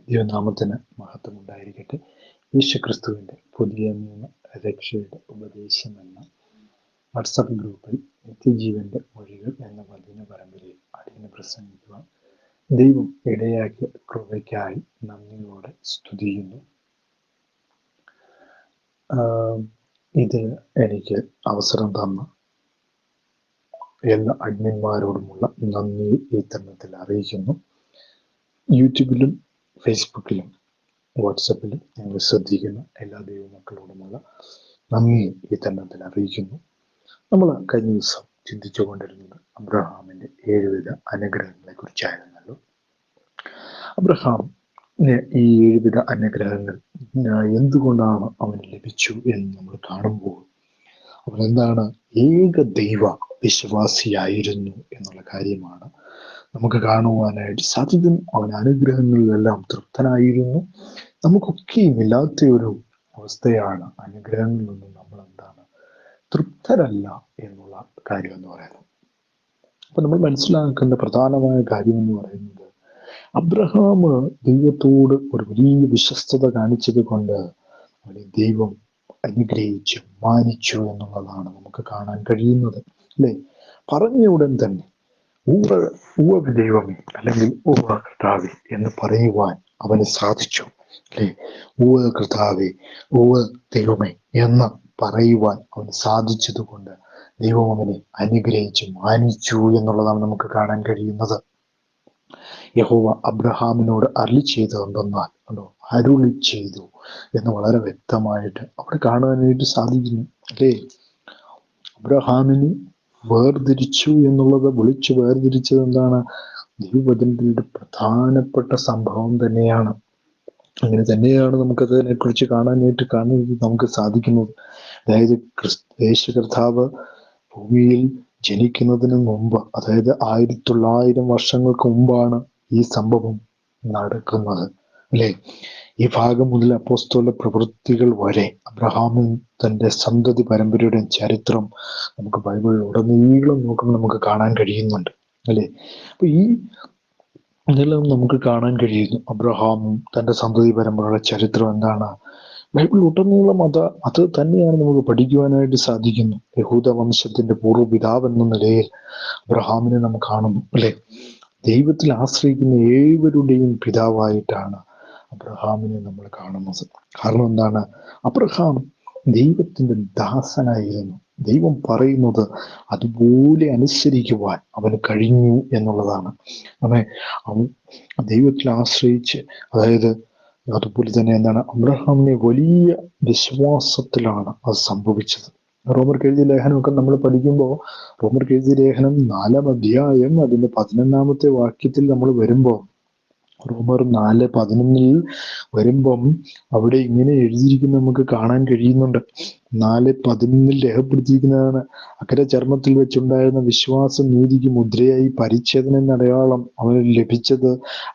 ദൈവനാമത്തിന് മഹത്വം ഉണ്ടായിരിക്കട്ടെ. യേശുക്രിസ്തുവിൻ്റെ പുതിയ നിയമ രക്ഷയുടെ ഉപദേശം എന്ന വാട്സപ്പ് ഗ്രൂപ്പിൽ നിത്യജീവന്റെ മൊഴികൾ എന്ന വചന പരമ്പരയിൽ അടിയന് പ്രസംഗിക്കുവാൻ ദൈവം ഇടയാക്കിയ കൃപയ്ക്കായി നന്ദിയോടെ സ്തുതിക്കുന്നു. ഇതിന് എനിക്ക് അവസരം തന്ന എല്ലാ അഡ്മിന്മാരോടുമുള്ള നന്ദി ഈ തരുണത്തിൽ അറിയിക്കുന്നു. യൂട്യൂബിലും ഫേസ്ബുക്കിലും വാട്സപ്പിലും ഞങ്ങൾ ശ്രദ്ധിക്കുന്ന എല്ലാ ദൈവമക്കളോടുമുള്ള നന്ദി ഈ തരുണത്തിൽ അറിയിക്കുന്നു. നമ്മൾ കഴിഞ്ഞ ദിവസം ചിന്തിച്ചുകൊണ്ടിരുന്നത് അബ്രഹാമിൻ്റെ 7 വിധ അനുഗ്രഹങ്ങളെ കുറിച്ചായിരുന്നല്ലോ. അബ്രഹാമിന് ഈ 7 വിധ അനുഗ്രഹങ്ങൾ എന്തുകൊണ്ടാണ് അവന് ലഭിച്ചു എന്ന് നമ്മൾ കാണുമ്പോൾ അവൻ എന്താണ് ഏക ദൈവ വിശ്വാസിയായിരുന്നു എന്നുള്ള കാര്യമാണ് നമുക്ക് കാണുവാനായിട്ട് സാധിക്കും. അവൻ അനുഗ്രഹങ്ങളിലെല്ലാം തൃപ്തനായിരുന്നു. നമുക്കൊക്കെയും ഇല്ലാത്ത ഒരു അവസ്ഥയാണ് അനുഗ്രഹങ്ങളിലൊന്നും നമ്മൾ എന്താണ് തൃപ്തരല്ല എന്നുള്ള കാര്യം എന്ന് പറയുന്നത്. അപ്പൊ നമ്മൾ മനസ്സിലാക്കേണ്ട പ്രധാനമായ കാര്യം എന്ന് പറയുന്നത് അബ്രഹാം ദൈവത്തോട് ഒരു വലിയ വിശ്വസ്തത കാണിച്ചത് കൊണ്ട് അവനെ ദൈവം അനുഗ്രഹിച്ചു മാനിച്ചു എന്നുള്ളതാണ് നമുക്ക് കാണാൻ കഴിയുന്നത്, അല്ലെ? പറഞ്ഞ ഉടൻ തന്നെ ഉവ്വ ദൈവമേ അല്ലെങ്കിൽ ഉവ്വ കർത്താവേ എന്ന് പറയുവാൻ അവന് സാധിച്ചു, അല്ലെ? ഉവ്വ കർത്താവേ, ഉവ്വ ദൈവമേ എന്ന് പറയുവാൻ അവന് സാധിച്ചത് കൊണ്ട് ദൈവം അവനെ അനുഗ്രഹിച്ചു മാനിച്ചു എന്നുള്ളതാണ് നമുക്ക് കാണാൻ കഴിയുന്നത്. യഹോവ അബ്രഹാമിനോട് അരുളി ചെയ്തതെന്തെന്നാൽ അരുളി ചെയ്തു എന്ന് വളരെ വ്യക്തമായിട്ട് അവിടെ കാണുവാനായിട്ട് സാധിക്കുന്നു, അല്ലേ? അബ്രഹാമിന് വേർതിരിച്ചു എന്നുള്ളത്, വിളിച്ചു വേർതിരിച്ചത് എന്താണ്? ദൈവവചനത്തിൻ്റെ പ്രധാനപ്പെട്ട സംഭവം തന്നെയാണ്. അങ്ങനെ തന്നെയാണ് നമുക്കതിനെ കുറിച്ച് കാണാനായിട്ട് നമുക്ക് സാധിക്കുന്നത്. അതായത് യേശു കർത്താവ് ഭൂമിയിൽ ജനിക്കുന്നതിന് മുമ്പ്, അതായത് 1900 വർഷങ്ങൾക്ക് മുമ്പാണ് ഈ സംഭവം നടക്കുന്നത്, അല്ലേ? ഈ ഭാഗം മുതൽ അപ്പോസ്തല പ്രവൃത്തികൾ വരെ അബ്രഹാമിൻ തൻ്റെ സന്തതി പരമ്പരയുടെ ചരിത്രം നമുക്ക് ബൈബിളിൽ ഉടനീളം നോക്കുമ്പോൾ നമുക്ക് കാണാൻ കഴിയുന്നുണ്ട്, അല്ലേ? അപ്പൊ ഈ ഇതെല്ലാം നമുക്ക് കാണാൻ കഴിയുന്നു. അബ്രഹാമും തൻ്റെ സന്തതി പരമ്പരയുടെ ചരിത്രം എന്താണ് ബൈബിൾ ഉടനീളം അത് തന്നെയാണ് നമുക്ക് പഠിക്കുവാനായിട്ട് സാധിക്കുന്നു. യഹൂദ വംശത്തിന്റെ പൂർവ്വപിതാവ് എന്ന നിലയിൽ അബ്രഹാമിനെ നാം കാണുന്നു, അല്ലെ? ദൈവത്തിൽ ആശ്രയിക്കുന്ന ഏവരുടെയും പിതാവായിട്ടാണ് അബ്രഹാമിനെ നമ്മൾ കാണുന്നത്. കാരണം എന്താണ്? അബ്രഹാം ദൈവത്തിന്റെ ദാസനായിരുന്നു. ദൈവം പറയുന്നത് അതുപോലെ അനുസരിക്കുവാൻ അവന് കഴിഞ്ഞു എന്നുള്ളതാണ്. അവൻ ദൈവത്തിൽ ആശ്രയിച്ച്, അതായത് അതുപോലെ തന്നെ എന്താണ്, അബ്രഹാമിനെ വലിയ വിശ്വാസത്തിലാണ് അത് സംഭവിച്ചത്. റോമർക്ക് എഴുതിയ ലേഖനമൊക്കെ നമ്മൾ പഠിക്കുമ്പോൾ റോമർക്ക് എഴുതിയ ലേഖനം 4-ാം അധ്യായം അതിന്റെ 11-ാമത്തെ വാക്യത്തിൽ നമ്മൾ വരുമ്പോൾ, റോമർ 4:11 വരുമ്പം അവിടെ ഇങ്ങനെ എഴുതിയിരിക്കുന്നത് നമുക്ക് കാണാൻ കഴിയുന്നുണ്ട്. 4:11 രേഖപ്പെടുത്തിയിരിക്കുന്നതാണ്: അഗ്രചർമ്മത്തിൽ വെച്ചുണ്ടായിരുന്ന വിശ്വാസം നീതിക്ക് മുദ്രയായി പരിച്ഛേദന എന്ന അടയാളം അവന് ലഭിച്ചത്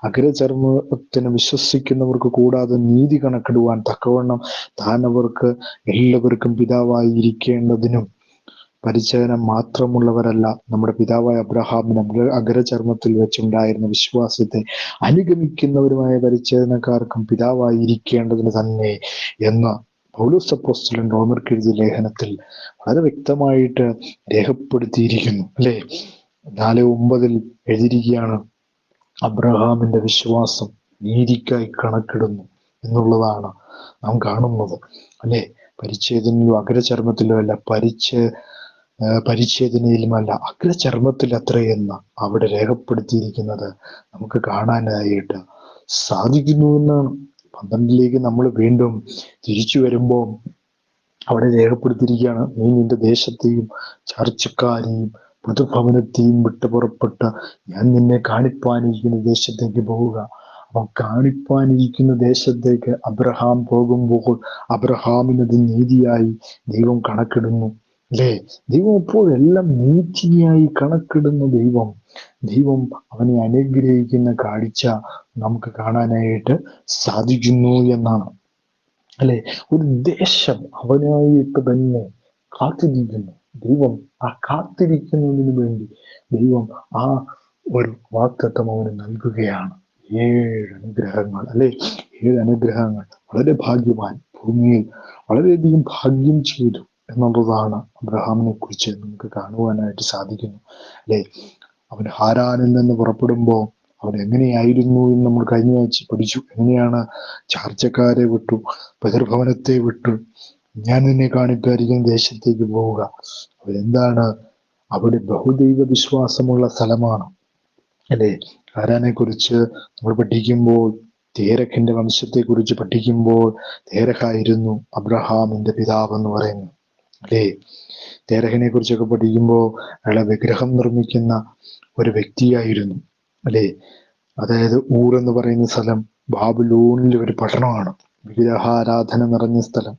അഗ്രചർമ്മത്തിന് വിശ്വസിക്കുന്നവർക്ക് കൂടാതെ നീതി കണക്കിടുവാൻ തക്കവണ്ണം താൻ അവർക്ക് എല്ലാവർക്കും പിതാവായി ഇരിക്കേണ്ടതിനും. പരിച്ഛേദന മാത്രമുള്ളവരല്ല, നമ്മുടെ പിതാവായ അബ്രഹാമിന് അഗ്രചർമ്മത്തിൽ വെച്ചുണ്ടായിരുന്ന വിശ്വാസത്തെ അനുഗമിക്കുന്നവരുമായ പരിച്ഛേദനക്കാർക്കും പിതാവായി ഇരിക്കേണ്ടതിന് തന്നെ എന്ന് പൗലോസ് അപ്പോസ്തലൻ റോമർക്ക് എഴുതിയ ലേഖനത്തിൽ വളരെ വ്യക്തമായിട്ട് രേഖപ്പെടുത്തിയിരിക്കുന്നു, അല്ലെ? 4:9 എഴുതിയിരിക്കുകയാണ്: അബ്രഹാമിന്റെ വിശ്വാസം നീതിക്കായി കണക്കിടുന്നു എന്നുള്ളതാണ് നാം കാണുന്നത്, അല്ലെ? പരിച്ഛേദനയിലും അഗ്രചർമ്മത്തിലും അല്ല, പരിച്ഛേദനയിലുമല്ല, അഗ്രചർമ്മത്തിൽ അത്രയെന്ന് അവിടെ രേഖപ്പെടുത്തിയിരിക്കുന്നത് നമുക്ക് കാണാനായിട്ട് സാധിക്കുന്നുവെന്നാണ്. 12 നമ്മൾ വീണ്ടും തിരിച്ചു വരുമ്പോൾ അവിടെ രേഖപ്പെടുത്തിയിരിക്കുകയാണ്: നീ നിന്റെ ദേശത്തെയും ചർച്ചക്കാരെയും പുതുഭവനത്തെയും വിട്ടു പുറപ്പെട്ട് ഞാൻ നിന്നെ കാണിപ്പാനിരിക്കുന്ന ദേശത്തേക്ക് പോവുക. അപ്പം കാണിപ്പാനിരിക്കുന്ന ദേശത്തേക്ക് അബ്രഹാം പോകുമ്പോൾ അബ്രഹാമിനത് നീതിയായി ദൈവം കണക്കിടുന്നു, അല്ലേ? ദൈവം എപ്പോഴെല്ലാം നീതിയായി കണക്കിടുന്ന ദൈവം അവനെ അനുഗ്രഹിക്കുന്ന കാഴ്ച നമുക്ക് കാണാനായിട്ട് സാധിക്കുന്നു എന്നാണ്, അല്ലെ? ഒരു ദേശം അവനായിട്ട് തന്നെ കാത്തിരിക്കുന്നു. ദൈവം ആ കാത്തിരിക്കുന്നതിന് വേണ്ടി ദൈവം ആ ഒരു വാഗ്ദത്തം അവന് നൽകുകയാണ്. ഏഴ് അനുഗ്രഹങ്ങൾ, അല്ലെ? ഏഴ് അനുഗ്രഹങ്ങൾ. വളരെ ഭാഗ്യവാൻ, ഭൂമിയിൽ വളരെയധികം ഭാഗ്യം ചെയ്തു എന്നുള്ളതാണ് അബ്രഹാമിനെ കുറിച്ച് നമുക്ക് കാണുവാനായിട്ട് സാധിക്കുന്നു, അല്ലെ? അവൻ ഹാരാനിൽ നിന്ന് പുറപ്പെടുമ്പോൾ അവൻ എങ്ങനെയായിരുന്നു എന്ന് നമ്മൾ കഴിഞ്ഞ ആഴ്ച പഠിച്ചു. എങ്ങനെയാണ് ചാർച്ചക്കാരെ വിട്ടു, പിതൃഭവനത്തെ വിട്ടു, ഞാൻ നിന്നെ കാണിപ്പായിരിക്കുന്ന ദേശത്തേക്ക് പോവുക. അവരെന്താണ്? അവിടെ ബഹുദൈവ വിശ്വാസമുള്ള സ്ഥലമാണ്, അല്ലെ? ഹാരാനെ കുറിച്ച് നമ്മൾ പഠിക്കുമ്പോൾ, തേരഖിന്റെ വംശത്തെ കുറിച്ച് പഠിക്കുമ്പോൾ, തേരഖായിരുന്നു അബ്രഹാമിന്റെ പിതാവ് എന്ന് പറയുന്നു, അല്ലേ? തേരഹിനെ കുറിച്ചൊക്കെ പഠിക്കുമ്പോൾ അയാളെ വിഗ്രഹം നിർമ്മിക്കുന്ന ഒരു വ്യക്തിയായിരുന്നു, അല്ലേ? അതായത് ഊർ എന്ന് പറയുന്ന സ്ഥലം ബാബിലോണിലെ ഒരു പട്ടണമാണ്, വിഗ്രഹാരാധന നിറഞ്ഞ സ്ഥലം.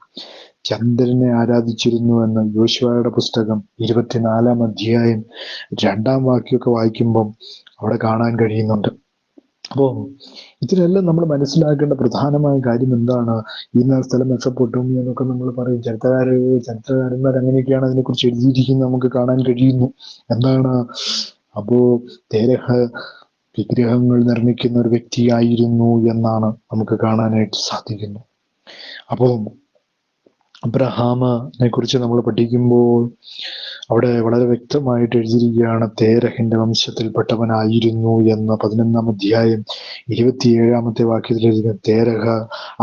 ചന്ദ്രനെ ആരാധിച്ചിരുന്നുവെന്ന് യോശുവയുടെ പുസ്തകം 24 അധ്യായം 2 വാക്യമൊക്കെ വായിക്കുമ്പം അവിടെ കാണാൻ കഴിയുന്നുണ്ട്. അപ്പോൾ ഇതിനെല്ലാം നമ്മൾ മനസ്സിലാക്കേണ്ട പ്രധാനമായ കാര്യം എന്താണ്? ഇന്ന സ്ഥലം മെച്ചപ്പൊട്ടുമി എന്നൊക്കെ നമ്മൾ പറയും. ചരിത്രകാരന്മാർ അങ്ങനെയൊക്കെയാണ് അതിനെക്കുറിച്ച് എഴുതിയിരിക്കുന്നത്, നമുക്ക് കാണാൻ കഴിയുന്നു. എന്താണ്? അപ്പോ തേരഹ വിഗ്രഹങ്ങൾ നിർമ്മിക്കുന്ന ഒരു വ്യക്തിയായിരുന്നു എന്നാണ് നമുക്ക് കാണാനായിട്ട് സാധിക്കുന്നു. അപ്പോൾ അബ്രഹാമിനെ കുറിച്ച് നമ്മൾ പഠിക്കുമ്പോൾ അവിടെ വളരെ വ്യക്തമായിട്ട് എഴുതിയിരിക്കുകയാണ്, തേരഹിന്റെ വംശത്തിൽപ്പെട്ടവനായിരുന്നു എന്ന്. 11 അധ്യായം 27 വാക്യത്തിൽ എഴുതിയിരിക്കുന്നത്, തേരഹ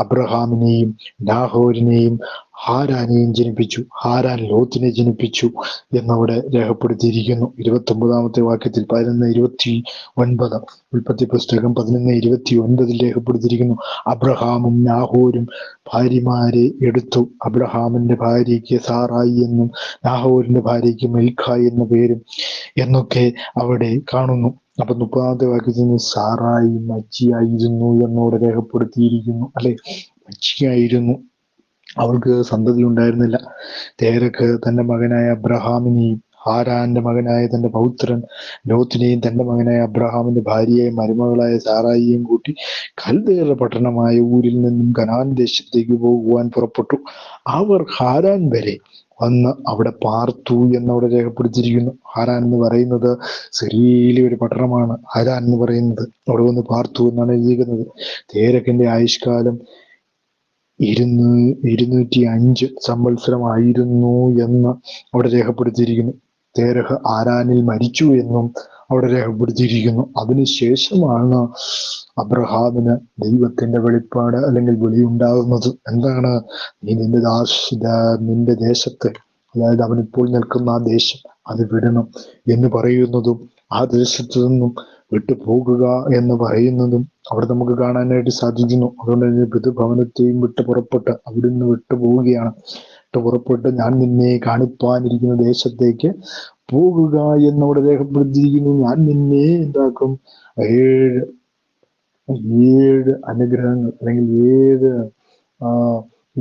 അബ്രഹാമിനെയും നാഹോരിനെയും ഹാരാനെയും ജനിപ്പിച്ചു, ഹാരാൻ ലോത്തിനെ ജനിപ്പിച്ചു എന്നവിടെ രേഖപ്പെടുത്തിയിരിക്കുന്നു. 29 വാക്യത്തിൽ 11:29 ഉൽപ്പത്തി പുസ്തകം 11:29 രേഖപ്പെടുത്തിയിരിക്കുന്നു, അബ്രഹാമും നാഹോരും ഭാര്യമാരെ എടുത്തു. അബ്രഹാമിന്റെ ഭാര്യയ്ക്ക് സാറായി എന്നും നാഹോരിന്റെ ഭാര്യയ്ക്ക് മിൽഖ എന്ന പേരും എന്നൊക്കെ അവിടെ കാണുന്നു. അപ്പൊ 30 വാക്യത്തിൽ സാറായി മച്ചിയായിരുന്നു എന്നോട് രേഖപ്പെടുത്തിയിരിക്കുന്നു, അല്ലെ? മച്ചിയായിരുന്നു, അവൾക്ക് സന്തതി ഉണ്ടായിരുന്നില്ല. തേരക്ക് തന്റെ മകനായ അബ്രഹാമിനെയും ഹാരാന്റെ മകനായ തന്റെ പൗത്രൻ ലോത്തിനെയും തന്റെ മകനായ അബ്രഹാമിന്റെ ഭാര്യയായ മരുമകളായ സാറായിയെയും കൂട്ടി കൽദയരുടെ പട്ടണമായ ഊരിൽ നിന്നും കനാൻ ദേശത്തേക്ക് പോകുവാൻ പുറപ്പെട്ടു. അവർ ഹാരാൻ വരെ വന്ന് അവിടെ പാർത്തു എന്നവിടെ രേഖപ്പെടുത്തിയിരിക്കുന്നു. ഹാരാൻ എന്ന് പറയുന്നത് സിറിയയിലെ ഒരു പട്ടണമാണ്. ഹാരാൻ എന്ന് പറയുന്നത് അവിടെ വന്ന് പാർത്തു എന്നാണ് എഴുതിയിരിക്കുന്നത്. തേരക്കിന്റെ ആയുഷ്കാലം 205 സംവത്സരമായിരുന്നു എന്ന് അവിടെ രേഖപ്പെടുത്തിയിരിക്കുന്നു. തേരഹ് ആരാനിൽ മരിച്ചു എന്നും അവിടെ രേഖപ്പെടുത്തിയിരിക്കുന്നു. അതിനുശേഷമാണ് അബ്രഹാമിന് ദൈവത്തിന്റെ വെളിപ്പാട് അല്ലെങ്കിൽ വിളി ഉണ്ടാകുന്നത്. എന്താണ്? നീ നിന്റെ ദേശത്തെ, അതായത് അവനിപ്പോൾ നിൽക്കുന്ന ആ ദേശം അത് വിടണം എന്ന് പറയുന്നതും ആ ദേശത്തു നിന്നും വിട്ടുപോകുക എന്ന് പറയുന്നതും അവിടെ നമുക്ക് കാണാനായിട്ട് സാധിക്കുന്നു. അതുകൊണ്ട് തന്നെ പിതൃഭവനത്തെയും വിട്ട് പുറപ്പെട്ട് അവിടുന്ന് വിട്ടുപോവുകയാണ്. പുറപ്പെട്ട് ഞാൻ നിന്നെ കാണിപ്പാനിരിക്കുന്ന ദേശത്തേക്ക് പോകുക എന്നവിടെ രേഖപ്പെടുത്തിയിരിക്കുന്നു. ഞാൻ നിന്നെ എന്താക്കും? ഏഴ് അനുഗ്രഹങ്ങൾ അല്ലെങ്കിൽ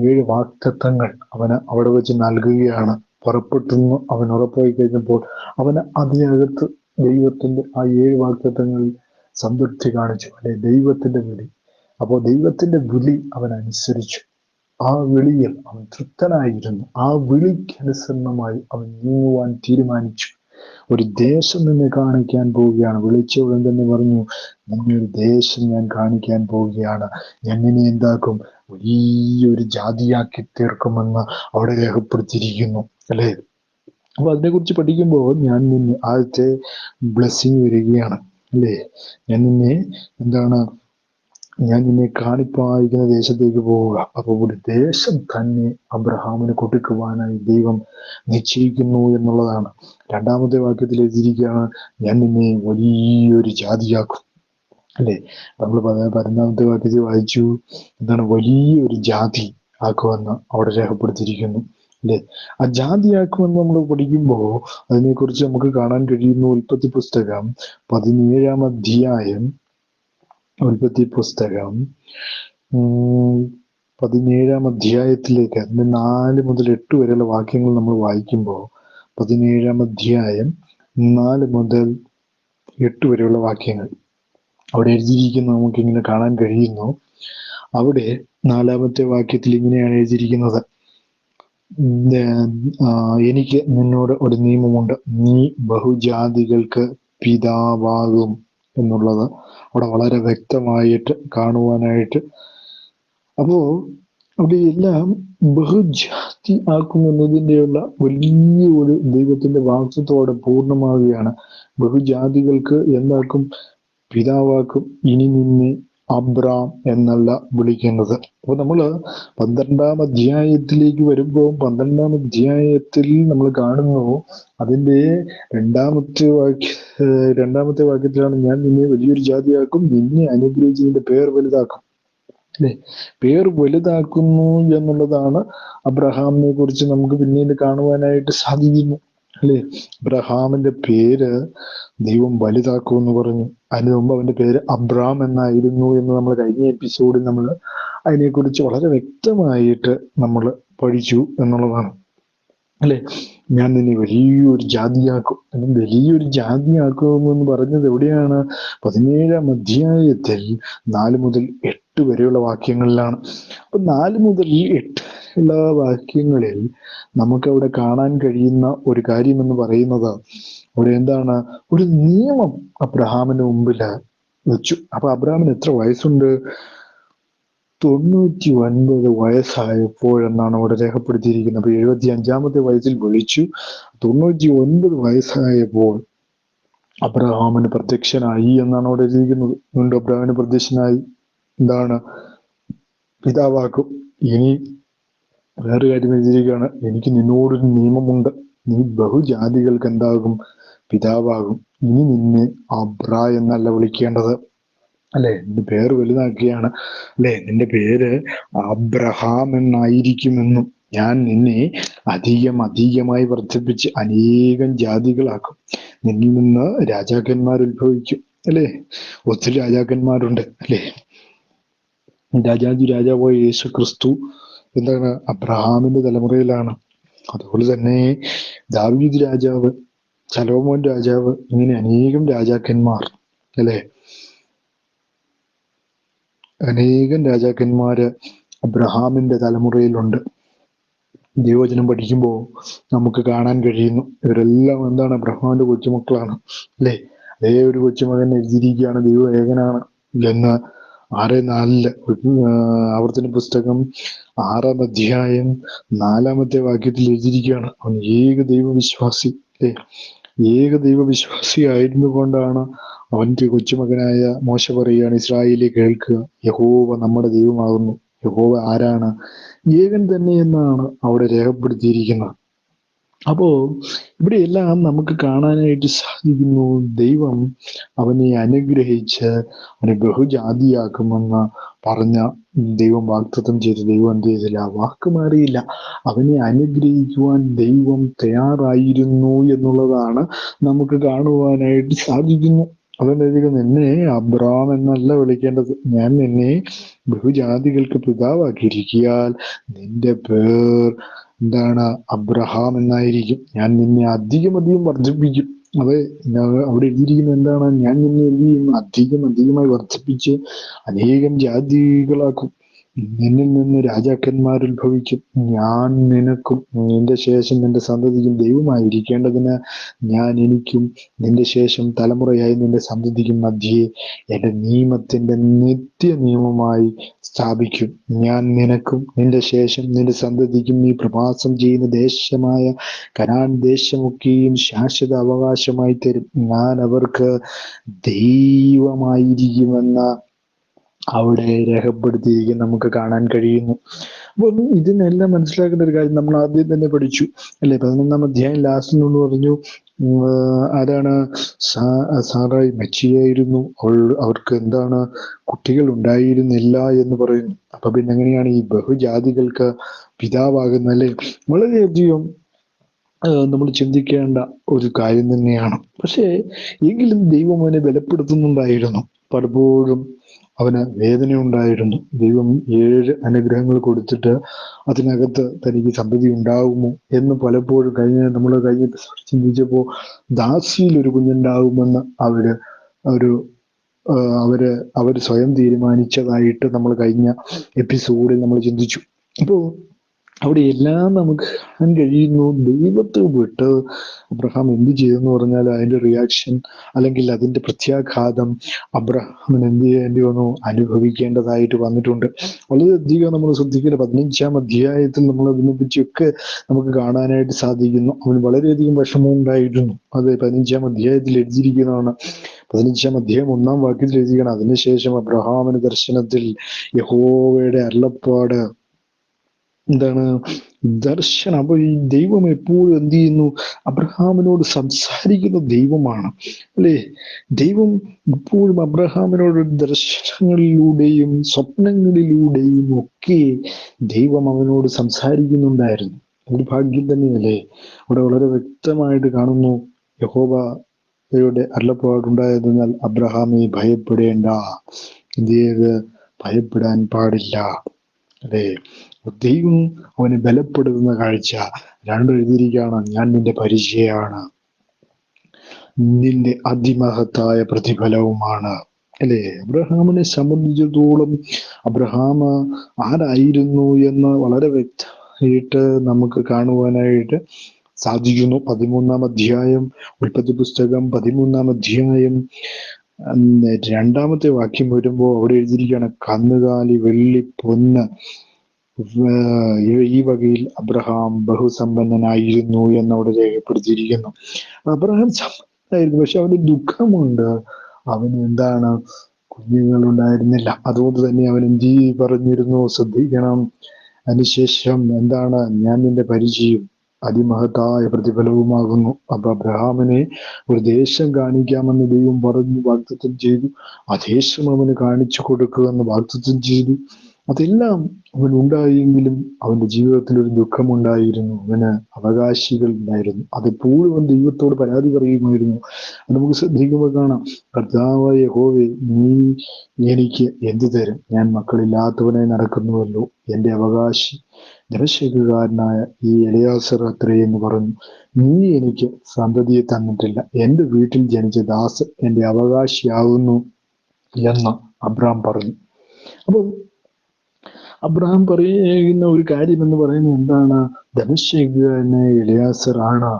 ഏഴ് വാഗ്ദത്തങ്ങൾ അവന് അവിടെ വെച്ച് നൽകുകയാണ്. പുറപ്പെട്ടെന്ന് അവൻ ഉറപ്പായി കഴിഞ്ഞപ്പോൾ അവന് അതിനകത്ത് ദൈവത്തിന്റെ ആ 7 വാഗ്ദത്തങ്ങളിൽ സംതൃപ്തി കാണിച്ചു, അല്ലെ? ദൈവത്തിന്റെ വിളി. അപ്പോൾ ദൈവത്തിന്റെ വിളി അവൻ അനുസരിച്ചു. ആ വിളിയിൽ അവൻ തൃപ്തനായിരുന്നു. ആ വിളിക്കനുസരണമായി അവൻ നീങ്ങുവാൻ തീരുമാനിച്ചു. ഒരു ദേശം നിന്നെ കാണിക്കാൻ പോവുകയാണ്. വിളിച്ച ഉടൻ തന്നെ പറഞ്ഞു, നിന്നൊരു ദേശം ഞാൻ കാണിക്കാൻ പോവുകയാണ്. ഞാൻ നിന്നെ എന്താക്കും? വലിയൊരു ജാതിയാക്കി തീർക്കുമെന്ന് അവിടെ രേഖപ്പെടുത്തിയിരിക്കുന്നു, അല്ലെ? അപ്പൊ അതിനെക്കുറിച്ച് പഠിക്കുമ്പോൾ ഞാൻ നിന്നെ ആദ്യത്തെ ബ്ലെസ്സിങ് വരികയാണ്, അല്ലേ? ഞാൻ നിന്നെ കാണിപ്പായിരിക്കുന്ന ദേശത്തേക്ക് പോവുക. അപ്പോൾ ഒരു ദേശം തന്നെ അബ്രഹാമിന് കൊടുക്കുവാനായി ദൈവം നിശ്ചയിക്കുന്നു എന്നുള്ളതാണ്. 2 വാക്യത്തിൽ എഴുതിയിരിക്കുകയാണ്, ഞാൻ നിന്നെ വലിയൊരു ജാതിയാക്കും, അല്ലെ? നമ്മൾ 11 വാക്യത്തിൽ വായിച്ചു, എന്താണ്? വലിയൊരു ജാതി ആക്കുമെന്ന് അവിടെ രേഖപ്പെടുത്തിയിരിക്കുന്നു, അല്ലെ? ആ ജാതിയാക്കുമെന്ന് നമ്മൾ പഠിക്കുമ്പോൾ അതിനെക്കുറിച്ച് നമുക്ക് കാണാൻ കഴിയുന്നു. ഉൽപ്പത്തി പുസ്തകം 17 അധ്യായം 17 അധ്യായത്തിലേക്ക് അതിന്റെ 4 മുതൽ 8 വരെയുള്ള വാക്യങ്ങൾ നമ്മൾ വായിക്കുമ്പോൾ 17 അധ്യായം 4 മുതൽ 8 വരെയുള്ള വാക്യങ്ങൾ അവിടെ എഴുതിയിരിക്കുന്ന നമുക്ക് ഇങ്ങനെ കാണാൻ കഴിയുന്നു. അവിടെ 4 വാക്യത്തിൽ ഇങ്ങനെയാണ് എഴുതിയിരിക്കുന്നത്, എനിക്ക് നിന്നോട് ഒരു നിയമമുണ്ട്, നീ ബഹുജാതികൾക്ക് പിതാവാകും, എന്നുള്ളത് അവിടെ വളരെ വ്യക്തമായിട്ട് കാണുവാനായിട്ട്. അപ്പോ അവിടെ എല്ലാം ബഹുജാതി ആക്കുമെന്നതിൻ്റെയുള്ള വലിയ ഒരു ദൈവത്തിന്റെ വാക്തത്തോടെ പൂർണ്ണമാവുകയാണ്. ബഹുജാതികൾക്ക് എന്താക്കും? പിതാവാക്കും. ഇനി നിന്നെ അബ്രാം എന്നല്ല വിളിക്കുന്നത്. അപ്പൊ നമ്മള് 12-ാം അധ്യായത്തിലേക്ക് വരുമ്പോൾ 12-ാം അധ്യായത്തിൽ നമ്മൾ കാണുന്നു, അതിന്റെ രണ്ടാമത്തെ വാക്യത്തിലാണ് ഞാൻ നിന്നെ വലിയൊരു ജാതിയാക്കും, നിന്നെ അനുഗ്രഹിച്ച് നിന്റെ പേർ വലുതാക്കും. അല്ലെ, പേർ വലുതാക്കുന്നു എന്നുള്ളതാണ് അബ്രഹാമിനെ കുറിച്ച് നമുക്ക് പിന്നീട് കാണുവാനായിട്ട് സാധിക്കുന്നു. അല്ലെ, അബ്രഹാമിന്റെ പേര് ദൈവം വലുതാക്കുമെന്ന് പറഞ്ഞു. അതിന് മുമ്പ് അവന്റെ പേര് അബ്രാം എന്നായിരുന്നു എന്ന് നമ്മൾ കഴിഞ്ഞ എപ്പിസോഡിൽ നമ്മൾ അതിനെക്കുറിച്ച് വളരെ വ്യക്തമായിട്ട് നമ്മൾ പഠിച്ചു എന്നുള്ളതാണ്. അല്ലെ, ഞാൻ നിന്നെ വലിയൊരു ജാതിയാക്കും. വലിയൊരു ജാതിയാക്കുമെന്ന് പറഞ്ഞത് എവിടെയാണ്? 17-ാം അധ്യായത്തിൽ 4 മുതൽ 8 വരെയുള്ള വാക്യങ്ങളിലാണ്. അപ്പൊ 4 മുതൽ 8 ഉള്ള വാക്യങ്ങളിൽ നമുക്കവിടെ കാണാൻ കഴിയുന്ന ഒരു കാര്യം എന്ന് പറയുന്നത്, അവിടെ എന്താണ്? ഒരു നിയമം അബ്രഹാമിന് മുമ്പിൽ വെച്ചു. അപ്പൊ അബ്രഹാമിന് എത്ര വയസ്സുണ്ട്? 99 വയസ്സായപ്പോഴെന്നാണ് അവിടെ രേഖപ്പെടുത്തിയിരിക്കുന്നത്. അപ്പൊ 75-ാമത്തെ വയസ്സിൽ വിളിച്ചു. 99 വയസ്സായപ്പോൾ അബ്രഹാമിന് പ്രത്യക്ഷനായി എന്നാണ് അവിടെ എഴുതിയിരിക്കുന്നത്. വീണ്ടും അബ്രഹാമിന് പ്രത്യക്ഷനായി. എന്താണ്? പിതാവാക്കും. ഇനി വേറെ കാര്യം എഴുതിയിരിക്കുകയാണ്, എനിക്ക് നിന്നോടൊരു നിയമമുണ്ട്, നീ ബഹുജാതികൾക്ക് എന്താകും? പിതാവാകും. ഇനി നിന്നെ അബ്ര എന്നല്ല വിളിക്കേണ്ടത്. അല്ലെ, നിന്റെ പേര് വലുതാക്കുകയാണ്. അല്ലെ, നിന്റെ പേര് അബ്രഹാം എന്നായിരിക്കുമെന്നും ഞാൻ നിന്നെ അധികമായി വർദ്ധിപ്പിച്ച് അനേകം ജാതികളാക്കും. നിന്നിൽ നിന്ന് രാജാക്കന്മാർ ഉത്ഭവിക്കും. അല്ലെ, ഒത്തിരി രാജാക്കന്മാരുണ്ട്. അല്ലെ, രാജാവായ യേശു ക്രിസ്തു എന്താണ്? അബ്രഹാമിന്റെ തലമുറയിലാണ്. അതുപോലെ തന്നെ ദാവീദ് രാജാവ്, ശലോമോൻ രാജാവ്, ഇങ്ങനെ അനേകം രാജാക്കന്മാർ. അല്ലെ, അനേകം രാജാക്കന്മാര് അബ്രഹാമിന്റെ തലമുറയിലുണ്ട്. ദൈവവചനം പഠിക്കുമ്പോൾ നമുക്ക് കാണാൻ കഴിയുന്നു, ഇവരെല്ലാം എന്താണ്? അബ്രഹാമിന്റെ കൊച്ചുമക്കളാണ്. അല്ലെ, അതേ ഒരു കൊച്ചുമകൻ എഴുതിയിരിക്കുകയാണ് ദൈവം ഏകനാണ് എന്ന് 6:4 ആവർത്തന പുസ്തകം 6-ാം അധ്യായം 4-ാമത്തെ വാക്യത്തിൽ എഴുതിയിരിക്കുകയാണ്, അവൻ ഏക ദൈവവിശ്വാസി. അല്ലെ, ഏക ദൈവവിശ്വാസി ആയിരുന്നു കൊണ്ടാണ് അവന്റെ കൊച്ചുമകനായ മോശ പറയുകയാണ്, ഇസ്രായേലിനെ കേൾക്കുക, യഹോവ നമ്മുടെ ദൈവമാകുന്നു. യഹോവ ആരാണ്? ഏകൻ തന്നെ എന്നാണ് അവിടെ രേഖപ്പെടുത്തിയിരിക്കുന്നത്. അപ്പോ ഇവിടെയെല്ലാം നമുക്ക് കാണാനായിട്ട് സാധിക്കുന്നു, ദൈവം അവനെ അനുഗ്രഹിച്ച് അവനെ ബഹുജാതിയാക്കുമെന്ന് പറഞ്ഞ ദൈവം വാഗ്ദത്തം ചെയ്ത് ദൈവം എന്ത് ചെയ്തില്ല? വാക്ക് മാറിയില്ല. അവനെ അനുഗ്രഹിക്കുവാൻ ദൈവം തയ്യാറായിരുന്നു എന്നുള്ളതാണ് നമുക്ക് കാണുവാനായിട്ട് സാധിക്കുന്നു. അതുകൊണ്ടായിരിക്കും നിന്നെ അബ്രാം എന്നല്ല വിളിക്കേണ്ടത്, ഞാൻ നിന്നെ ബഹുജാതികൾക്ക് പിതാവാക്കിയിരിക്കിയാൽ നിന്റെ പേർ എന്താണ്? അബ്രഹാം എന്നായിരിക്കും. ഞാൻ നിന്നെ അധികം വർദ്ധിപ്പിക്കും. അത് അവിടെ എഴുതിയിരിക്കുന്നത് എന്താണ്? ഞാൻ നിന്നെ എന്ത് ചെയ്യും? അധികമായി വർദ്ധിപ്പിച്ച് അനേകം ജാതികളാക്കും. നിന്നിൽ നിന്ന് രാജാക്കന്മാർ ഉത്ഭവിക്കും. ഞാൻ നിനക്കും നിന്റെ ശേഷം നിന്റെ സന്തതിക്കും ദൈവമായിരിക്കേണ്ടതിന് ഞാൻ എനിക്കും നിന്റെ ശേഷം തലമുറയായി നിന്റെ സന്തതിക്കും മധ്യേ എന്റെ നിയമത്തിന്റെ നിത്യ നിയമമായി സ്ഥാപിക്കും. ഞാൻ നിനക്കും നിന്റെ ശേഷം നിന്റെ സന്തതിക്കും നീ പ്രവാസം ചെയ്യുന്ന ദേശമായ കനാൻ ദേശമൊക്കെയും ശാശ്വത അവകാശമായി തരും. ഞാൻ അവർക്ക് ദൈവമായിരിക്കുമെന്ന അവിടെ രേഖപ്പെടുത്തിയിരിക്കും നമുക്ക് കാണാൻ കഴിയുന്നു. അപ്പൊ ഇതിനെല്ലാം മനസ്സിലാക്കേണ്ട ഒരു കാര്യം നമ്മൾ ആദ്യം തന്നെ പഠിച്ചു. അല്ലെ, 11-ാം അധ്യായം ലാസ്റ്റിൽ നിന്ന് പറഞ്ഞു, ആരാണ്? സാറായി മച്ചിയായിരുന്നു, അവർക്ക് എന്താണ്? കുട്ടികൾ ഉണ്ടായിരുന്നില്ല എന്ന് പറയുന്നു. അപ്പൊ പിന്നെ എങ്ങനെയാണ് ഈ ബഹുജാതികൾക്ക് പിതാവാകുന്നത്? അല്ലെ, വളരെയധികം നമ്മൾ ചിന്തിക്കേണ്ട ഒരു കാര്യം തന്നെയാണ്. പക്ഷേ എങ്കിലും ദൈവം അവനെ ബലപ്പെടുത്തുന്നുണ്ടായിരുന്നു. പലപ്പോഴും അവന് വേദന ഉണ്ടായിരുന്നു. ദൈവം 7 അനുഗ്രഹങ്ങൾ കൊടുത്തിട്ട് അതിനകത്ത് തനിക്ക് സന്തതി ഉണ്ടാകുമോ എന്ന് പലപ്പോഴും നമ്മൾ കഴിഞ്ഞ ചിന്തിച്ചപ്പോൾ ദാസിയിൽ ഒരു കുഞ്ഞുണ്ടാകുമെന്ന് അവര് സ്വയം തീരുമാനിച്ചതായിട്ട് നമ്മൾ കഴിഞ്ഞ എപ്പിസോഡിൽ നമ്മൾ ചിന്തിച്ചു. അപ്പോൾ അവിടെ എല്ലാം നമുക്ക് കാണാൻ കഴിയുന്നു. ദൈവത്തെ വിട്ട് അബ്രഹാം എന്ത് ചെയ്തെന്ന് പറഞ്ഞാൽ അതിന്റെ റിയാക്ഷൻ അല്ലെങ്കിൽ അതിന്റെ പ്രത്യാഘാതം അബ്രഹാമിന് എന്ത് ചെയ്യേണ്ടി വന്നു, അനുഭവിക്കേണ്ടതായിട്ട് വന്നിട്ടുണ്ട്. വളരെയധികം നമ്മൾ ശ്രദ്ധിക്കേണ്ട 15-ാം അധ്യായത്തിൽ നമ്മൾ അതിനെപ്പറ്റിയൊക്കെ നമുക്ക് കാണാനായിട്ട് സാധിക്കുന്നു. അവന് വളരെയധികം വിഷമം ഉണ്ടായിരുന്നു. അത് 15-ാം അധ്യായത്തിൽ എഴുതിയിരിക്കുന്നതാണ്. 15-ാം അധ്യായം 1-ാം വാക്യത്തിൽ എഴുതിയിരിക്കണം. അതിനുശേഷം അബ്രഹാമിന് ദർശനത്തിൽ യഹോവയുടെ അരുളപ്പാട് എന്താണ്, ദർശനം. അപ്പൊ ഈ ദൈവം എപ്പോഴും എന്ത് ചെയ്യുന്നു, അബ്രഹാമിനോട് സംസാരിക്കുന്ന ദൈവമാണ്, അല്ലേ? ദൈവം ഇപ്പോഴും അബ്രഹാമിനോട് ദർശനങ്ങളിലൂടെയും സ്വപ്നങ്ങളിലൂടെയും ഒക്കെ ദൈവം അവനോട് സംസാരിക്കുന്നുണ്ടായിരുന്നു. ഒരു ഭാഗ്യം തന്നെയല്ലേ? അവിടെ വളരെ വ്യക്തമായിട്ട് കാണുന്നു, യഹോവയുടെ അരുളപ്പാടുണ്ടായതിനാൽ അബ്രഹാമെ ഭയപ്പെടേണ്ട, എന്ത് ചെയ്ത്, ഭയപ്പെടാൻ പാടില്ല, അല്ലേ? ദൈവം അവനെ ബലപ്പെടുത്തുന്ന കാഴ്ച. എഴുതിയിരിക്കുകയാണ്, ഞാൻ നിന്റെ പരിചയമാണ്, നിന്റെ അതിമഹത്തായ പ്രതിഫലവുമാണ്, അല്ലേ? അബ്രഹാമിനെ സംബന്ധിച്ചിടത്തോളം അബ്രഹാം ആരായിരുന്നു എന്ന് വളരെ വ്യക്തമായിട്ട് നമുക്ക് കാണുവാനായിട്ട് സാധിക്കുന്നു. 13-ാം അധ്യായം, ഉൽപ്പത്തി പുസ്തകം 13-ാം അധ്യായം 2-ാമത്തെ വാക്യം വരുമ്പോൾ അവിടെ എഴുതിയിരിക്കുകയാണ്, കന്നുകാലി, വെള്ളി, പൊന്ന്, ഈ വകയിൽ അബ്രഹാം ബഹുസമ്പന്നനായിരുന്നു എന്നവിടെ രേഖപ്പെടുത്തിയിരിക്കുന്നു. അബ്രഹാം സമ്പന്നനായിരുന്നു, പക്ഷെ അവന് ദുഃഖമുണ്ട്. അവന് എന്താണ്, കുഞ്ഞുങ്ങൾ ഉണ്ടായിരുന്നില്ല. അതുകൊണ്ട് തന്നെ അവൻ എന്ത് പറഞ്ഞിരുന്നു, ശ്രദ്ധിക്കണം. അതിനുശേഷം എന്താണ്, ഞാൻ നിന്റെ പരിചയം അതിമഹത്തായ പ്രതിഫലവുമാകുന്നു. അപ്പൊ അബ്രഹാമിനെ ഒരു ദേശം കാണിക്കാമെന്ന് ദൈവം പറഞ്ഞു വാഗ്ദത്തം ചെയ്തു. ആ ദേശം അവന് കാണിച്ചു കൊടുക്കുമെന്ന് വാഗ്ദത്തം ചെയ്തു. അതെല്ലാം അവൻ ഉണ്ടായെങ്കിലും അവന്റെ ജീവിതത്തിൽ ഒരു ദുഃഖമുണ്ടായിരുന്നു. അവന് അവകാശികൾ ഉണ്ടായിരുന്നു. അതെപ്പോഴും അവൻ ദൈവത്തോട് പരാതി പറയുമായിരുന്നു. നമുക്ക് ശ്രദ്ധിക്കുമ്പോൾ കാണാം, കർത്താവായ യഹോവേ, നീ എനിക്ക് എന്ത് തരും? ഞാൻ മക്കളില്ലാത്തവനായി നടക്കുന്നുവല്ലോ. എന്റെ അവകാശി ദമശ്കേകാരനായ ഈ എലയാസർ അത്രേ എന്ന് പറഞ്ഞു. നീ എനിക്ക് സന്തതിയെ തന്നിട്ടില്ല. എന്റെ വീട്ടിൽ ജനിച്ച ദാസൻ എന്റെ അവകാശിയാകുന്നു എന്ന് അബ്രാം പറഞ്ഞു. അപ്പൊ അബ്രഹാം പറയുന്ന ഒരു കാര്യം എന്ന് പറയുന്നത് എന്താണ്, ദമശ്കേകാരനായ എലയാസർ ആണ്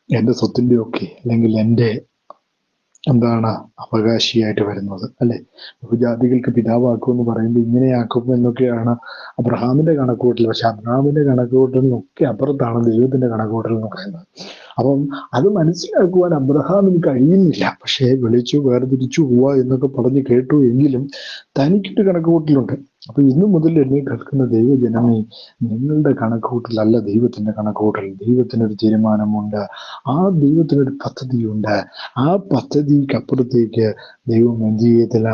എന്റെ സ്വത്തിന്റെ ഒക്കെ, അല്ലെങ്കിൽ എന്റെ എന്താണ്, അവകാശിയായിട്ട് വരുന്നത്, അല്ലെ? ബഹുജാതികൾക്ക് പിതാവാക്കുമെന്ന് പറയുമ്പോൾ ഇങ്ങനെയാക്കും എന്നൊക്കെയാണ് അബ്രഹാമിന്റെ കണക്കുകൂട്ടൽ. പക്ഷെ അബ്രഹാമിന്റെ കണക്കുകൂട്ടലിനൊക്കെ അപ്പുറത്താണ് ദൈവത്തിന്റെ കണക്കുകൂട്ടൽ എന്ന് പറയുന്നത്. അപ്പം അത് മനസ്സിലാക്കുവാൻ അബ്രഹാമിന് കഴിയുന്നില്ല. പക്ഷെ വിളിച്ചു വേർതിരിച്ചു പോവാ എന്നൊക്കെ പറഞ്ഞ് കേട്ടു എങ്കിലും തനിക്കൊരു കണക്കുകൂട്ടലുണ്ട്. അപ്പൊ ഇന്നു മുതൽ എന്നെ കേൾക്കുന്ന ദൈവജനമേ, നിങ്ങളുടെ കണക്കുകൂട്ടലല്ല ദൈവത്തിന്റെ കണക്കുകൂട്ടൽ. ദൈവത്തിനൊരു തീരുമാനമുണ്ട്, ആ ദൈവത്തിനൊരു പദ്ധതിയുണ്ട്. ആ പദ്ധതിക്കപ്പുറത്തേക്ക് ദൈവം എന്ത് ചെയ്യത്തില്ല,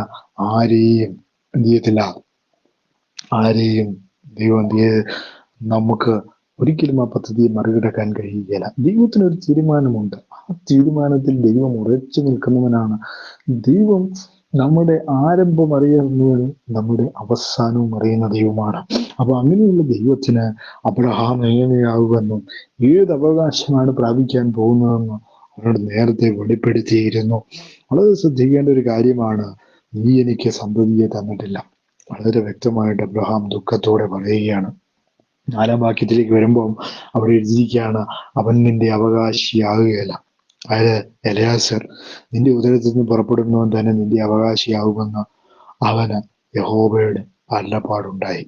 ആരെയും ദൈവം നമുക്ക് ഒരിക്കലും ആ പദ്ധതിയെ മറികടക്കാൻ കഴിയുകയില്ല. ദൈവത്തിനൊരു തീരുമാനമുണ്ട്. ആ തീരുമാനത്തിൽ ദൈവം ഉറച്ചു നിൽക്കുന്നവനാണ്. ദൈവം നമ്മുടെ ആരംഭം അറിയുന്നവന് നമ്മുടെ അവസാനവും അറിയുന്ന ദൈവമാണ്. അപ്പൊ അങ്ങനെയുള്ള ദൈവത്തിന് അബ്രഹാം എങ്ങനെയാകുമെന്നും ഏത് അവകാശമാണ് പ്രാപിക്കാൻ പോകുന്നതെന്നും അവനോട് നേരത്തെ വെളിപ്പെടുത്തിയിരുന്നു. വളരെ ശ്രദ്ധിക്കേണ്ട ഒരു കാര്യമാണ്, നീ എനിക്ക് സന്തതിയെ തന്നിട്ടില്ല. വളരെ വ്യക്തമായിട്ട് അബ്രഹാം ദുഃഖത്തോടെ പറയുകയാണ്. 4-ാം വാക്യത്തിലേക്ക് വരുമ്പോൾ അവിടെ എഴുതിയിരിക്കുകയാണ്, അവൻ നിന്റെ അവകാശിയാകുകയില്ല. അതായത് എലയാസർ നിന്റെ ഉദരത്തിൽ നിന്ന് പുറപ്പെടുന്നവൻ തന്നെ നിന്റെ അവകാശിയാകുമെന്ന് അവന് യഹോവയുടെ അരുളപ്പാടുണ്ടായി.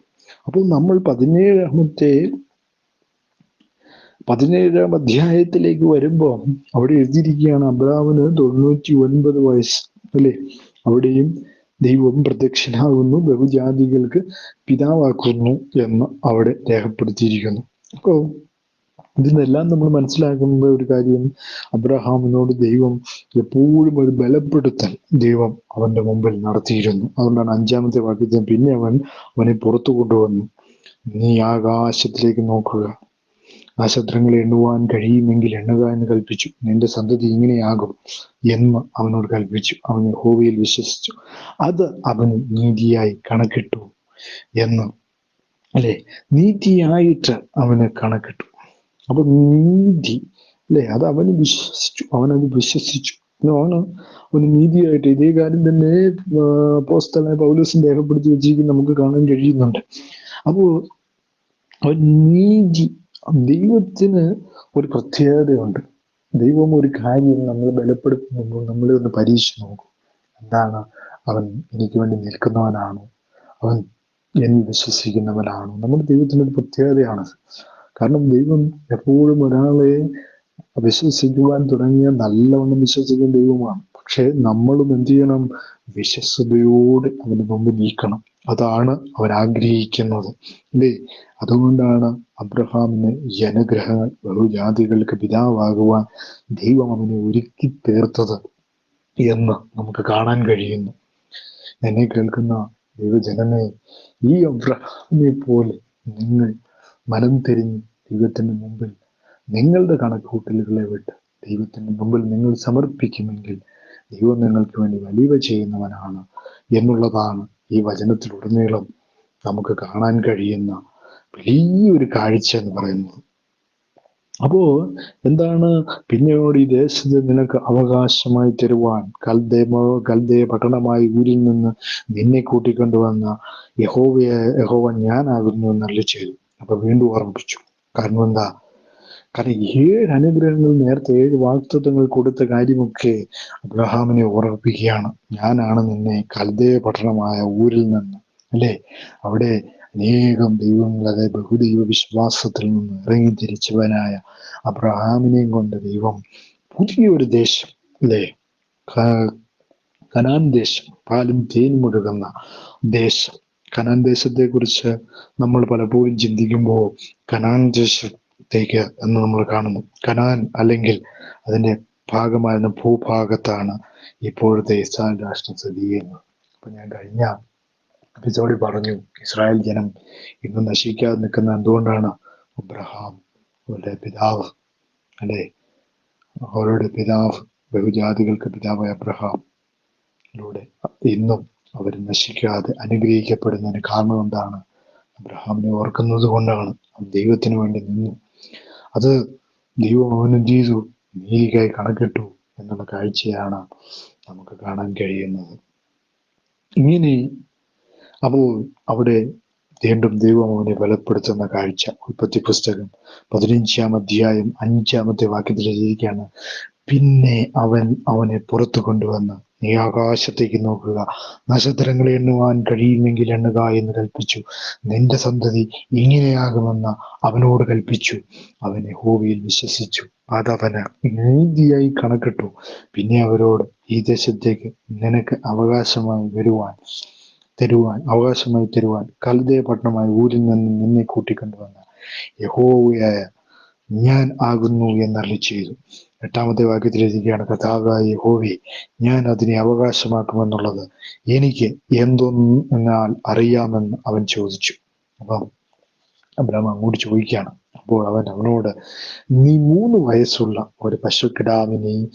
അപ്പോൾ നമ്മൾ 17-ാം അധ്യായത്തിലേക്ക് വരുമ്പോൾ അവിടെ എഴുതിയിരിക്കുകയാണ്, അബ്രഹാമിന് 99 വയസ്സ്, അല്ലേ? അവിടെയും ദൈവം പ്രത്യക്ഷനാകുന്നു, ബഹുജാതികൾക്ക് പിതാവാക്കുന്നു എന്ന് അവിടെ രേഖപ്പെടുത്തിയിരിക്കുന്നു. അപ്പോൾ ഇതിനെല്ലാം നമ്മൾ മനസ്സിലാക്കുന്ന ഒരു കാര്യം, അബ്രഹാമിനോട് ദൈവം എപ്പോഴും ഒരു ബലപ്പെടുത്തൽ ദൈവം അവന്റെ മുമ്പിൽ നടത്തിയിരുന്നു. അതുകൊണ്ടാണ് 5-ാമത്തെ വാക്യത്തിൽ പിന്നെ അവനെ പുറത്തു കൊണ്ടുവന്നു. നീ ആകാശത്തിലേക്ക് നോക്കുക, നക്ഷത്രങ്ങളെ എണ്ണുവാൻ കഴിയുമെങ്കിൽ എണ്ണുക എന്ന് കൽപ്പിച്ചു. നിന്റെ സന്തതി ഇങ്ങനെയാകും എന്ന് അവനോട് കൽപ്പിച്ചു. അവൻ യഹോവയിൽ വിശ്വസിച്ചു, അത് അവന് നീതിയായി കണക്കിട്ടു എന്ന്, അല്ലെ? നീതിയായിട്ട് അവന് കണക്കിട്ടു. അപ്പൊ നീതി, അല്ലെ? അത് അവന് വിശ്വസിച്ചു, അവനത് വിശ്വസിച്ചു. അവന് നീതിയായിട്ട്. ഇതേ കാര്യം തന്നെ അപ്പോസ്തലനായ പൗലോസ് രേഖപ്പെടുത്തി വെച്ചിരിക്കുന്നത് നമുക്ക് കാണാൻ കഴിയുന്നുണ്ട്. അപ്പോൾ നീതി, ദൈവത്തിന് ഒരു പ്രത്യേകതയുണ്ട്. ദൈവം ഒരു കാര്യം നമ്മൾ ബലപ്പെടുത്തുമ്പോൾ നമ്മളെ ഒന്ന് പരീക്ഷിച്ച് നോക്കും. എന്താണ്? അവൻ എനിക്ക് വേണ്ടി നിൽക്കുന്നവനാണോ? അവൻ എന്നിൽ വിശ്വസിക്കുന്നവനാണോ? നമ്മുടെ ദൈവത്തിനൊരു പ്രത്യേകതയാണത്. കാരണം ദൈവം എപ്പോഴും ഒരാളെ വിശ്വസിക്കുവാൻ തുടങ്ങിയ നല്ലവണ്ണം വിശ്വസിക്കുന്ന ദൈവമാണ്. പക്ഷെ നമ്മളും എന്ത് ചെയ്യണം? വിശ്വസ്തയോടെ അവന് മുമ്പ് നീക്കണം. അതാണ് അവൻ ആഗ്രഹിക്കുന്നത്, അല്ലേ? അതുകൊണ്ടാണ് അബ്രഹാമിന് ജനഗ്രഹങ്ങൾ, ബഹുജാതികൾക്ക് പിതാവാകുവാൻ ദൈവം അവനെ ഒരുക്കി തീർത്തത് എന്ന് നമുക്ക് കാണാൻ കഴിയുന്നു. എന്നെ കേൾക്കുന്ന ദൈവജനമേ, ഈ അബ്രഹാമിനെ പോലെ നിങ്ങൾ മനം തിരിഞ്ഞ് ദൈവത്തിന് മുമ്പിൽ നിങ്ങളുടെ കണക്കുകൂട്ടലുകളെ വിട്ട് ദൈവത്തിന് മുമ്പിൽ നിങ്ങൾ സമർപ്പിക്കുമെങ്കിൽ ദൈവം നിങ്ങൾക്ക് വേണ്ടി വലിയ ചെയ്യുന്നവനാണ് എന്നുള്ളതാണ് ഈ വചനത്തിലുടനീളം നമുക്ക് കാണാൻ കഴിയുന്ന വലിയൊരു കാഴ്ച എന്ന് പറയുന്നത്. അപ്പോ എന്താണ്? പിന്നീട് ഈ ദേശത്ത് നിനക്ക് അവകാശമായി തരുവാൻ കൽദയ പട്ടണമായി ഊരിൽ നിന്ന് നിന്നെ കൂട്ടിക്കൊണ്ടുവന്ന യഹോവ ഞാനാകുന്നു എന്ന് അരുളി ചെയ്തു. അപ്പൊ വീണ്ടും ഓർമ്മിപ്പിച്ചു. കാരണം എന്താ? കാരണം 7 അനുഗ്രഹങ്ങൾ, നേരത്തെ 7 വാഗ്ദത്തങ്ങൾ കൊടുത്ത കാര്യമൊക്കെ അബ്രഹാമിനെ ഓർമ്മിപ്പിക്കുകയാണ്. ഞാനാണ് നിന്നെ കൽദയ പട്ടണമായ ഊരിൽ നിന്ന്, അല്ലേ? അവിടെ അനേകം ദൈവങ്ങളെ ബഹുദൈവ വിശ്വാസത്തിൽ നിന്ന് ഇറങ്ങി തിരിച്ചവനായ അബ്രഹാമിനെയും കൊണ്ട് ദൈവം പുതിയൊരു ദേശം, അല്ലേ? കനാൻ ദേശം, പാലും തേനും ഒഴുകുന്ന ദേശം. കനാൻ ദേശത്തെ കുറിച്ച് നമ്മൾ പലപ്പോഴും ചിന്തിക്കുമ്പോൾ കനാൻ ദേശത്തേക്ക് എന്ന് നമ്മൾ കാണുന്നു. കനാൻ അല്ലെങ്കിൽ അതിന്റെ ഭാഗമായിരുന്ന ഭൂഭാഗത്താണ് ഇപ്പോഴത്തെ ഇസ്രായേൽ രാഷ്ട്രം സ്ഥിതി ചെയ്യുന്നത്. അപ്പൊ ഞാൻ കഴിഞ്ഞ എപ്പിസോഡിൽ പറഞ്ഞു, ഇസ്രായേൽ ജനം ഇന്ന് നശിക്കാതെ നിൽക്കുന്ന എന്തുകൊണ്ടാണ്? അബ്രഹാം അവരുടെ പിതാവ്, അല്ലെ? അവരുടെ പിതാവ്, ബഹുജാതികൾക്ക് പിതാവായ അബ്രഹാമിലൂടെ ഇന്നും അവർ നശിക്കാതെ അനുഗ്രഹിക്കപ്പെടുന്നതിന് കാരണം എന്താണ്? അബ്രഹാമിനെ ഓർക്കുന്നത് കൊണ്ടാണ്. ദൈവത്തിന് വേണ്ടി നിന്നു. അത് ദൈവം അവനും ചെയ്തു, നീതിക്കായി കണക്കിട്ടു എന്നുള്ള കാഴ്ചയാണ് നമുക്ക് കാണാൻ കഴിയുന്നത്. ഇങ്ങനെ അപ്പോൾ അവിടെ വീണ്ടും ദൈവം അവനെ ബലപ്പെടുത്തുന്ന കാഴ്ച ഉൽപ്പത്തി പുസ്തകം 15-ാം അധ്യായം 5-ാമത്തെ വാക്യത്തിൽ എഴുതിയിരിക്കുകയാണ്. പിന്നെ അവൻ അവനെ പുറത്തു കൊണ്ടുവന്ന്, നീ ആകാശത്തേക്ക് നോക്കുക, നക്ഷത്രങ്ങളെ എണ്ണുവാൻ കഴിയുമെങ്കിൽ എണ്ണുക എന്ന് കൽപ്പിച്ചു. നിന്റെ സന്തതി ഇങ്ങനെയാകുമെന്ന് അവനോട് കൽപ്പിച്ചു. അവൻ യഹോവയിൽ വിശ്വസിച്ചു, അതവന് നീതിയായി കണക്കിട്ടു. പിന്നെ അവരോട്, ഈ ദേശത്തേക്ക് നിനക്ക് അവകാശമായി തരുവാൻ കൽദയ പട്ടണമായ ഊരിൽ നിന്ന് നിന്നെ കൂട്ടിക്കൊണ്ടുവന്ന യഹോവയായ ഞാൻ ആകുന്നു എന്നരുളി ചെയ്തു. 8-ാമത്തെ വാക്യത്തിൽ എഴുതുകയാണ്, കർത്താവായ യഹോവേ, ഞാൻ അതിനെ അവകാശമാക്കുമെന്നുള്ളത് എനിക്ക് എന്നാൽ അറിയാമെന്ന് അവൻ ചോദിച്ചു. അപ്പം അബ്രഹാം അങ്ങോട്ട് ചോദിക്കുകയാണ്. അപ്പോൾ അവനോട്, നീ 3 വയസ്സുള്ള ഒരു പശുക്കിടാവിനെയും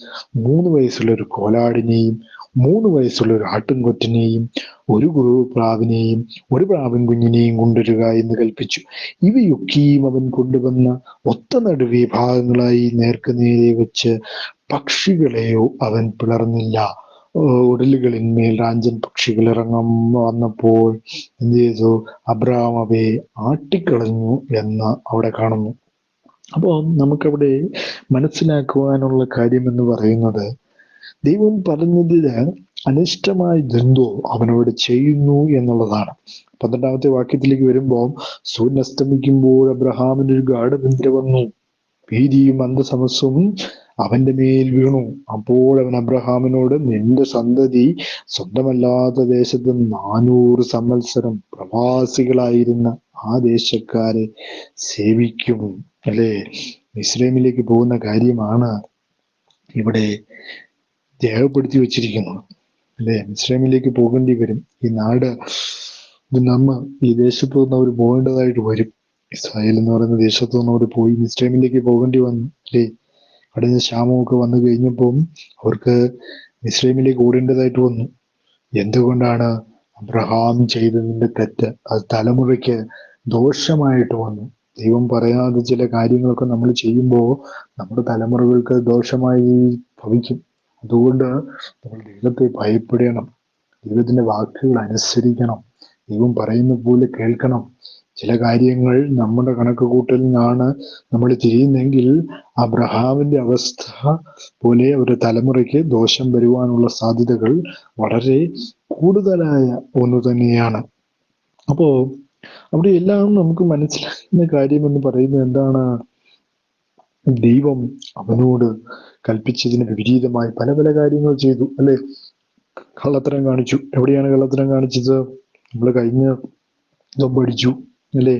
3 വയസ്സുള്ള ഒരു കോലാടിനെയും 3 വയസ്സുള്ള ഒരു ആട്ടിൻകൊറ്റനെയും 1 പ്രാവിനെയും 1 പ്രാവിൻ കുഞ്ഞിനെയും കൊണ്ടുവരിക എന്ന് കൽപ്പിച്ചു. ഇവയൊക്കെയും അവൻ കൊണ്ടുവന്ന ഒത്ത നടുവേ ഭാഗങ്ങളായി നേർക്കുനേരെ വെച്ച് പക്ഷികളെയോ അവൻ പിളർന്നില്ല. ഉടലുകളിന്മേൽ റാഞ്ചൻ പക്ഷികൾ വന്നപ്പോൾ എന്ത് ചെയ്തു? അബ്രഹാം അവയെ ആട്ടിക്കളഞ്ഞു എന്ന് അവിടെ കാണുന്നു. അപ്പോൾ നമുക്കവിടെ മനസ്സിലാക്കുവാനുള്ള കാര്യം എന്ന് പറയുന്നത്, ദൈവം പറഞ്ഞതിന് അനിഷ്ടമായതെന്തോ അവനോട് ചെയ്യുന്നു എന്നുള്ളതാണ്. 12-ാമത്തെ വാക്യത്തിലേക്ക് വരുമ്പോൾ, സൂര്യൻ അസ്തമിക്കുമ്പോൾ അബ്രഹാമിനൊരു ഗാഢനിദ്ര വന്നു, ഭീതിയും അന്ധസമസ്യവും അവന്റെ മേൽ വീണു. അപ്പോൾ അവൻ അബ്രഹാമിനോട്, നിന്റെ സന്തതി സ്വന്തമല്ലാത്ത ദേശത്ത് 400 സംവത്സരം പ്രവാസികളായിരുന്ന ആ ദേശക്കാരെ സേവിക്കും. അല്ലെ? മിസ്രൈമിലേക്ക് പോകുന്ന കാര്യമാണ് ഇവിടെ രേഖപ്പെടുത്തി വച്ചിരിക്കുന്നത്. അല്ലെ? മിസ്രൈമിലേക്ക് പോകേണ്ടി വരും. ഈ നാട് ഈ ദേശത്ത് നിന്ന് അവർ പോകേണ്ടതായിട്ട് വരും. ഇസ്രായേൽ എന്ന് പറയുന്ന ദേശത്ത് നിന്ന് അവർ പോയി മിസ്രൈമിലേക്ക് പോകേണ്ടി വന്നു. അല്ലേ? അവിടെ നിന്ന് ക്ഷാമമൊക്കെ വന്നു കഴിഞ്ഞപ്പോൾ അവർക്ക് മിസ്രൈമിലേക്ക് ഓടേണ്ടതായിട്ട് വന്നു. എന്തുകൊണ്ടാണ്? അബ്രഹാം ചെയ്തതിന്റെ തെറ്റ് അത് തലമുറയ്ക്ക് ദോഷമായിട്ട് വന്നു. ദൈവം പറയാതെ ചില കാര്യങ്ങളൊക്കെ നമ്മൾ ചെയ്യുമ്പോൾ നമ്മുടെ തലമുറകൾക്ക് ദോഷമായി ഭവിക്കും. അതുകൊണ്ട് നമ്മൾ ദൈവത്തെ ഭയപ്പെടണം, ദൈവത്തിന്റെ വാക്കുകൾ അനുസരിക്കണം, ദൈവം പറയുന്ന പോലെ കേൾക്കണം. ചില കാര്യങ്ങൾ നമ്മുടെ കണക്ക് കൂട്ടലിനാണ് നമ്മൾ തിരിയുന്നെങ്കിൽ അബ്രഹാമിന്റെ അവസ്ഥ പോലെ ഒരു തലമുറയ്ക്ക് ദോഷം വരുവാനുള്ള സാധ്യതകൾ വളരെ കൂടുതലായ ഒന്ന് തന്നെയാണ്. അപ്പോ അവിടെ എല്ലാം നമുക്ക് മനസ്സിലാക്കുന്ന കാര്യമെന്ന് പറയുന്നത് എന്താണ്? ദൈവം അവനോട് കൽപ്പിച്ചതിന് വിപരീതമായി പല പല കാര്യങ്ങൾ ചെയ്തു, അല്ലെ? കള്ളത്തരം കാണിച്ചു. എവിടെയാണ് കള്ളത്തരം കാണിച്ചത്? നമ്മൾ കഴിഞ്ഞ പഠിച്ചു, അല്ലെ?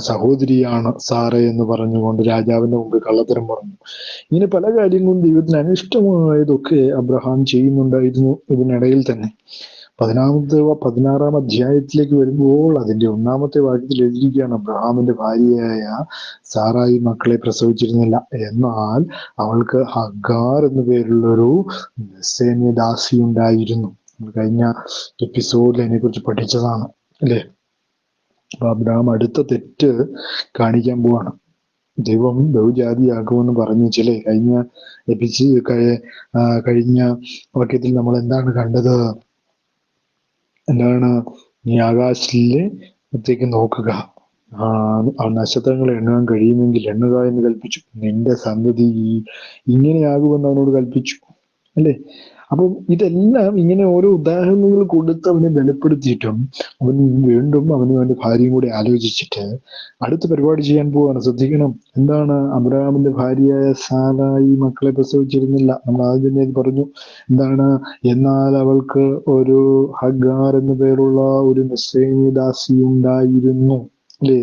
സഹോദരിയാണ് സാറ എന്ന് പറഞ്ഞുകൊണ്ട് രാജാവിന്റെ മുമ്പിൽ കള്ളത്തരം പറഞ്ഞു. ഇങ്ങനെ പല കാര്യങ്ങളും ദൈവത്തിന് അനിഷ്ടമായതൊക്കെ അബ്രഹാം ചെയ്യുന്നുണ്ടായിരുന്നു ഇതിനിടയിൽ തന്നെ. 16 അധ്യായത്തിലേക്ക് വരുമ്പോൾ അതിന്റെ 1-ാമത്തെ വാക്യത്തിൽ എഴുതിയിരിക്കുകയാണ്, അബ്രഹാമിന്റെ ഭാര്യയായ സാറായി മക്കളെ പ്രസവിച്ചിരുന്നില്ല, എന്നാൽ അവൾക്ക് ഹഗാർ എന്നു പേരുള്ളൊരു ദാസി ഉണ്ടായിരുന്നു. കഴിഞ്ഞ എപ്പിസോഡിൽ അതിനെ കുറിച്ച് പഠിച്ചതാണ്, അല്ലെ? അപ്പൊ അബ്രഹാം അടുത്ത തെറ്റ് കാണിക്കാൻ പോവാണ്. ദൈവം ബഹുജാതിയാക്കുമെന്ന് പറഞ്ഞു. കഴിഞ്ഞ വാക്യത്തിൽ നമ്മൾ എന്താണ് കണ്ടത്? എന്താണ്? നീ ആകാശത്തിലേക്ക് നോക്കുക, നക്ഷത്രങ്ങളെ എണ്ണാൻ കഴിയുമെങ്കിൽ എണ്ണുക എന്ന് കൽപ്പിച്ചു. നിന്റെ സന്തതി ഇങ്ങനെയാകുമെന്ന് അവനോട് കൽപ്പിച്ചു, അല്ലേ? അപ്പം ഇതെല്ലാം ഇങ്ങനെ ഓരോ ഉദാഹരണങ്ങൾ കൊടുത്ത് അവനെ ബലപ്പെടുത്തിയിട്ടും അവൻ വീണ്ടും അവന് വേണ്ടി ഭാര്യയും കൂടി ആലോചിച്ചിട്ട് അടുത്ത പരിപാടി ചെയ്യാൻ പോവാണ്. ശ്രദ്ധിക്കണം, എന്താണ്? അബ്രഹാമിന്റെ ഭാര്യയായ സാറായി മക്കളെ പ്രസവിച്ചിരുന്നില്ല. നമ്മൾ ആദ്യം തന്നെ അത് പറഞ്ഞു. എന്താണ്? എന്നാൽ അവൾക്ക് ഒരു ഹഗാർ എന്നു പേരുള്ള ഒരു മിസ്രൈമി ദാസി ഉണ്ടായിരുന്നു, അല്ലേ?